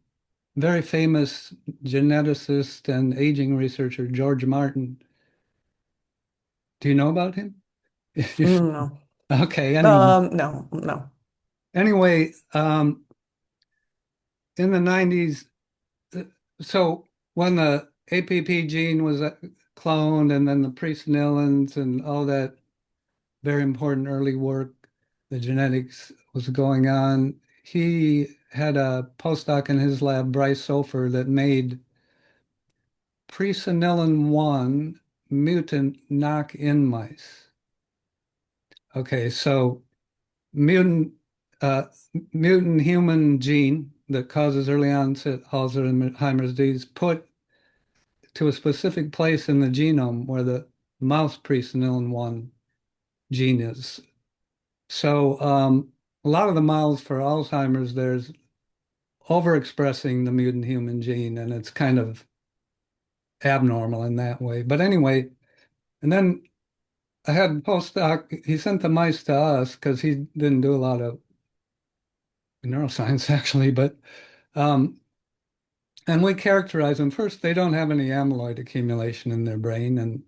A: very famous geneticist and aging researcher George Martin. Do you know about him?
B: No.
A: Okay, anyway.
B: No, no.
A: Anyway, in the 90s, uh, so when the APP gene was cloned and then the presenilins and all that very important early work, the genetics was going on, he had a postdoc in his lab, Bryce Sofer, that made presenilin 1 mutant knock-in mice. Okay, so mutant uh, mutant human gene that causes early onset Alzheimer's disease put to a specific place in the genome where the mouse presenilin 1 gene is. So a lot of the models for Alzheimer's, there's overexpressing the mutant human gene, and it's kind of abnormal in that way. But anyway, and then I had postdoc, he sent the mice to us because he didn't do a lot of neuroscience actually, but um, and we characterize them. First, they don't have any amyloid accumulation in their brain, and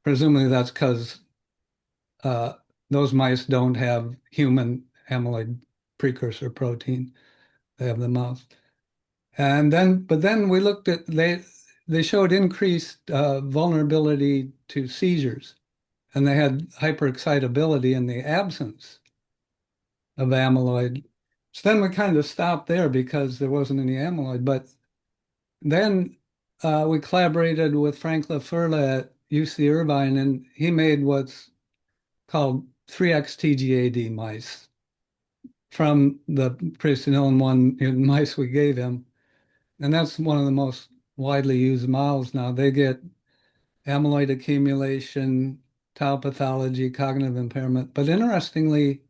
A: presumably that's because uh, those mice don't have human amyloid precursor protein. They have the mouse. But then we looked at they showed increased vulnerability to seizures, and they had hyperexcitability in the absence of amyloid. So then we kind of stopped there because there wasn't any amyloid. But then we collaborated with Frank LaFurla at UC Irvine, and he made what's called 3x TGAD mice from the presenilin 1 mutant mice we gave him. And that's one of the most widely used models now. They get amyloid accumulation, tau pathology, cognitive impairment. But interestingly,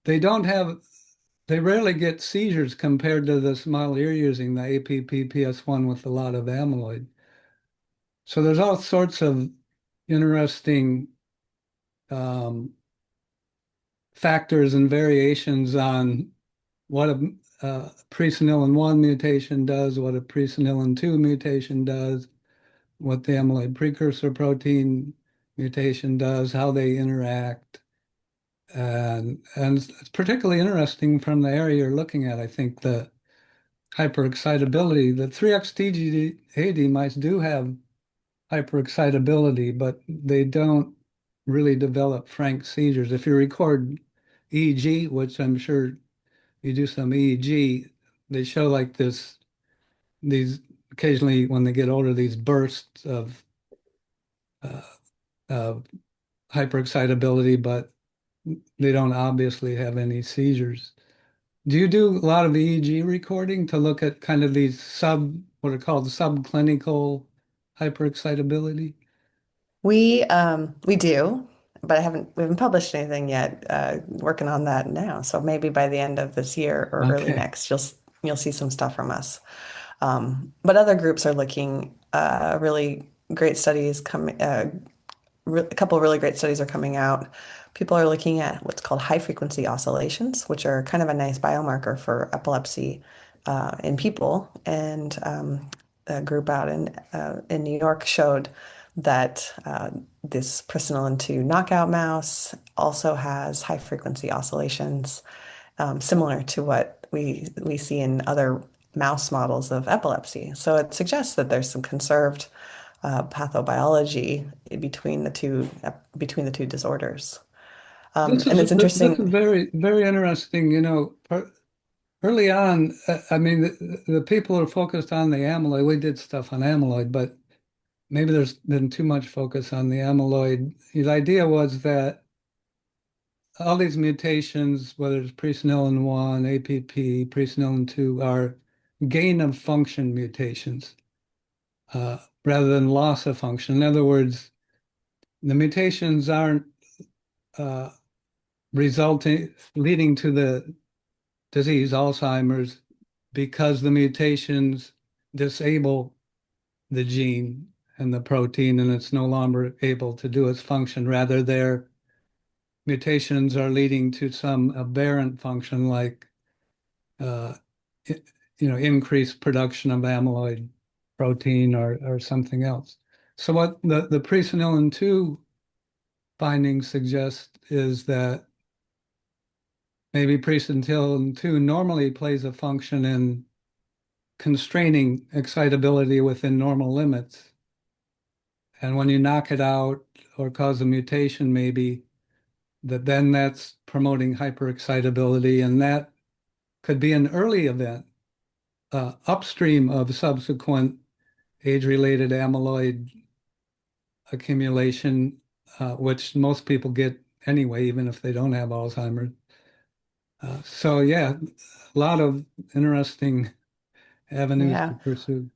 A: they don't have, they rarely get seizures compared to this model you're using, the APP-PS1 with a lot of amyloid. So there's all sorts of interesting um, factors and variations on what a presenilin 1 mutation does, what a presenilin 2 mutation does, what the amyloid precursor protein mutation does, how they interact. And it's particularly interesting from the area you're looking at. I think the hyperexcitability, the 3-XTGAD mice do have hyperexcitability, but they don't really develop frank seizures. If you record EEG, which I'm sure you do some EEG, they show like these occasionally when they get older, these bursts uh, of hyperexcitability, but they don't obviously have any seizures. Do you do a lot of EEG recording to look at kind of these what are called subclinical hyperexcitability?
B: We do, but we haven't published anything yet. Working on that now. So maybe by the end of this year or early
A: Okay.
B: next, you'll see some stuff from us. But other groups are looking really great studies coming. A couple of really great studies are coming out. People are looking at what's called high frequency oscillations, which are kind of a nice biomarker for epilepsy in people. And a group out in New York showed that this presenilin 2 knockout mouse also has high frequency oscillations, similar to what we see in other mouse models of epilepsy. So it suggests that there's some conserved pathobiology between the two disorders. And it's
A: This is
B: interesting.
A: very very interesting. Early on, I mean, the people are focused on the amyloid. We did stuff on amyloid, but maybe there's been too much focus on the amyloid. The idea was that all these mutations, whether it's presenilin 1, APP, presenilin 2, are gain of function mutations rather than loss of function. In other words, the mutations aren't uh, leading to the disease, Alzheimer's, because the mutations disable the gene and the protein, and it's no longer able to do its function. Rather, they're mutations are leading to some aberrant function like uh, increased production of amyloid protein or something else. So what the presenilin 2 findings suggest is that maybe presenilin 2 normally plays a function in constraining excitability within normal limits. And when you knock it out or cause a mutation, maybe then that's promoting hyperexcitability, and that could be an early event upstream of subsequent age-related amyloid accumulation, which most people get anyway, even if they don't have Alzheimer's. So yeah, a lot of interesting avenues to
B: Yeah.
A: pursue.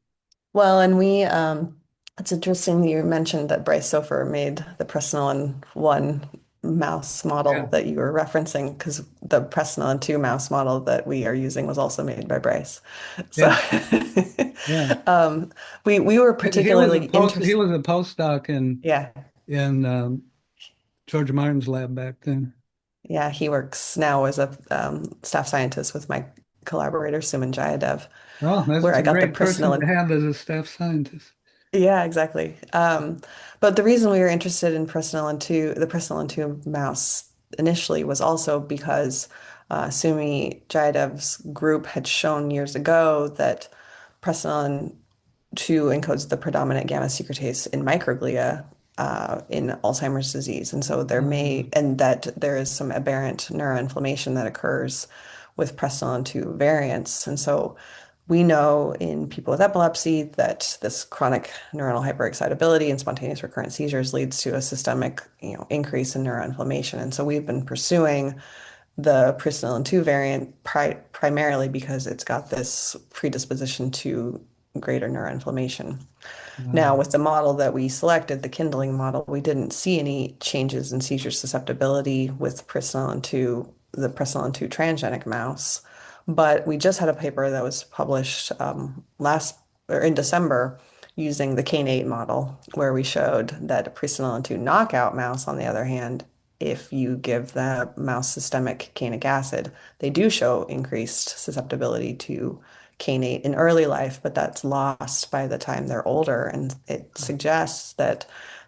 B: Well, and it's interesting that you mentioned that Bryce Sofer made the Presenilin 1 mouse model
A: Yeah,
B: that you were referencing, because the Presenilin 2 mouse model that we are using was also made by Bryce. So
A: yeah, yeah.
B: we were particularly
A: He
B: interested.
A: was a postdoc
B: Yeah.
A: in George Martin's lab back then.
B: Yeah, he works now as a staff scientist with my collaborator, Suman Jayadev,
A: Oh,
B: where
A: that's
B: I
A: a
B: got the
A: great person to
B: Presenilin.
A: have as a staff scientist.
B: Yeah, exactly. But the reason we were interested in Presenilin 2, the Presenilin 2 mouse initially was also because Sumi Jayadev's group had shown years ago that Presenilin 2 encodes the predominant gamma secretase in microglia in Alzheimer's disease. And so and that there is some aberrant neuroinflammation that occurs with Presenilin 2 variants. And so we know in people with epilepsy that this chronic neuronal hyperexcitability and spontaneous recurrent seizures leads to a systemic, increase in neuroinflammation. And so we've been pursuing the presenilin 2 variant primarily because it's got this predisposition to greater neuroinflammation. Now, with the model that we selected, the kindling model, we didn't see any changes in seizure susceptibility with presenilin 2, the presenilin 2 transgenic mouse. But we just had a paper that was published last or in December using the Kane-8 model, where we showed that a presenilin 2 knockout mouse, on the other hand, if you give the mouse systemic canic acid, they do show increased susceptibility to kainate in early life, but that's lost by the time they're older. And it suggests that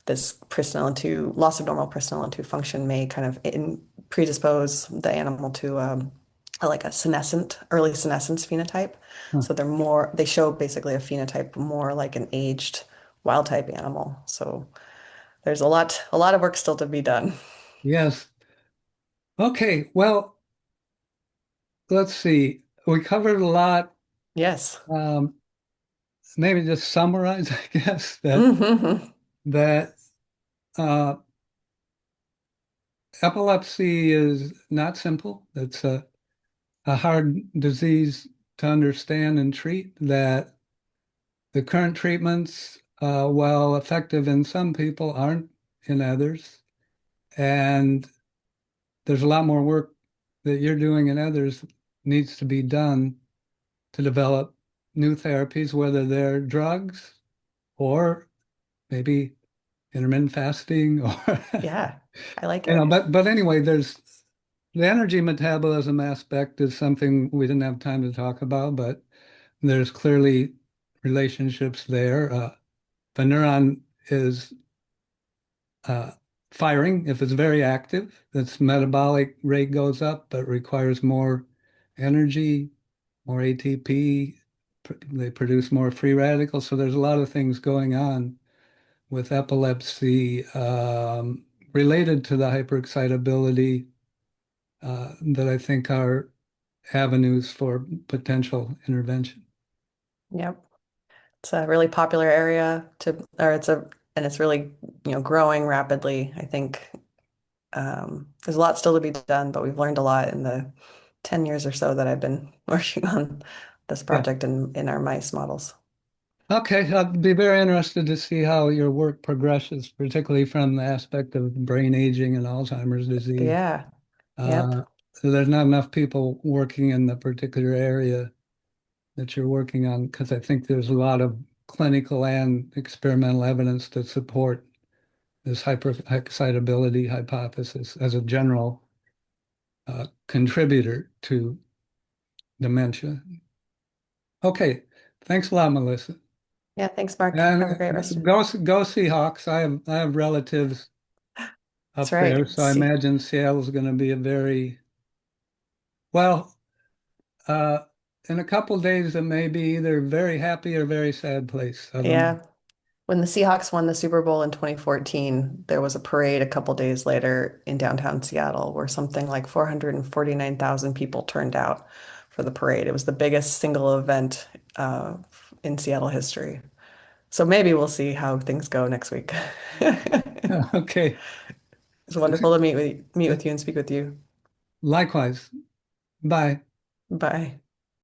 B: this presenilin 2, loss of normal presenilin 2 function may kind of predispose the animal to like a early senescence phenotype.
A: Huh.
B: So they show basically a phenotype more like an aged wild type animal. So there's a lot of work still to be done.
A: Yes. Okay. Well, let's see. We covered a lot.
B: Yes.
A: Um, Maybe just summarize, I guess,
B: Hmm.
A: that uh, epilepsy is not simple. It's a hard disease to understand and treat. That the current treatments, while effective in some people, aren't in others. And there's a lot more work that you're doing and others needs to be done to develop new therapies, whether they're drugs or maybe intermittent fasting or
B: Yeah, I like it.
A: but anyway, there's the energy metabolism aspect is something we didn't have time to talk about, but there's clearly relationships there. If a neuron is uh, firing, if it's very active, its metabolic rate goes up, but requires more energy, more ATP. They produce more free radicals. So there's a lot of things going on with epilepsy related to the hyperexcitability that I think are avenues for potential intervention.
B: Yep. It's a really popular area and it's really, growing rapidly. I think there's a lot still to be done, but we've learned a lot in the 10 years or so that I've been working on this
A: Yeah.
B: project in our mice models.
A: Okay, I'd be very interested to see how your work progresses, particularly from the aspect of brain aging and Alzheimer's disease.
B: Yeah.
A: Uh,
B: Yep.
A: so there's not enough people working in the particular area that you're working on because I think there's a lot of clinical and experimental evidence to support this hyperexcitability hypothesis as a general contributor to dementia. Okay, thanks a lot, Melissa.
B: Yeah, thanks, Mark. Have a
A: And
B: great rest of
A: go Seahawks. I have relatives
B: That's
A: up
B: right.
A: there, so I
B: See,
A: imagine Seattle's going to be a very well. Uh, in a couple days, it may be either very happy or very sad place. I don't know.
B: yeah. When the Seahawks won the Super Bowl in 2014, there was a parade a couple days later in downtown Seattle where something like 449,000 people turned out for the parade. It was the biggest single event in Seattle history. So maybe we'll see how things go next week.
A: Okay.
B: It's wonderful to meet with you and speak with you.
A: Likewise. Bye.
B: Bye.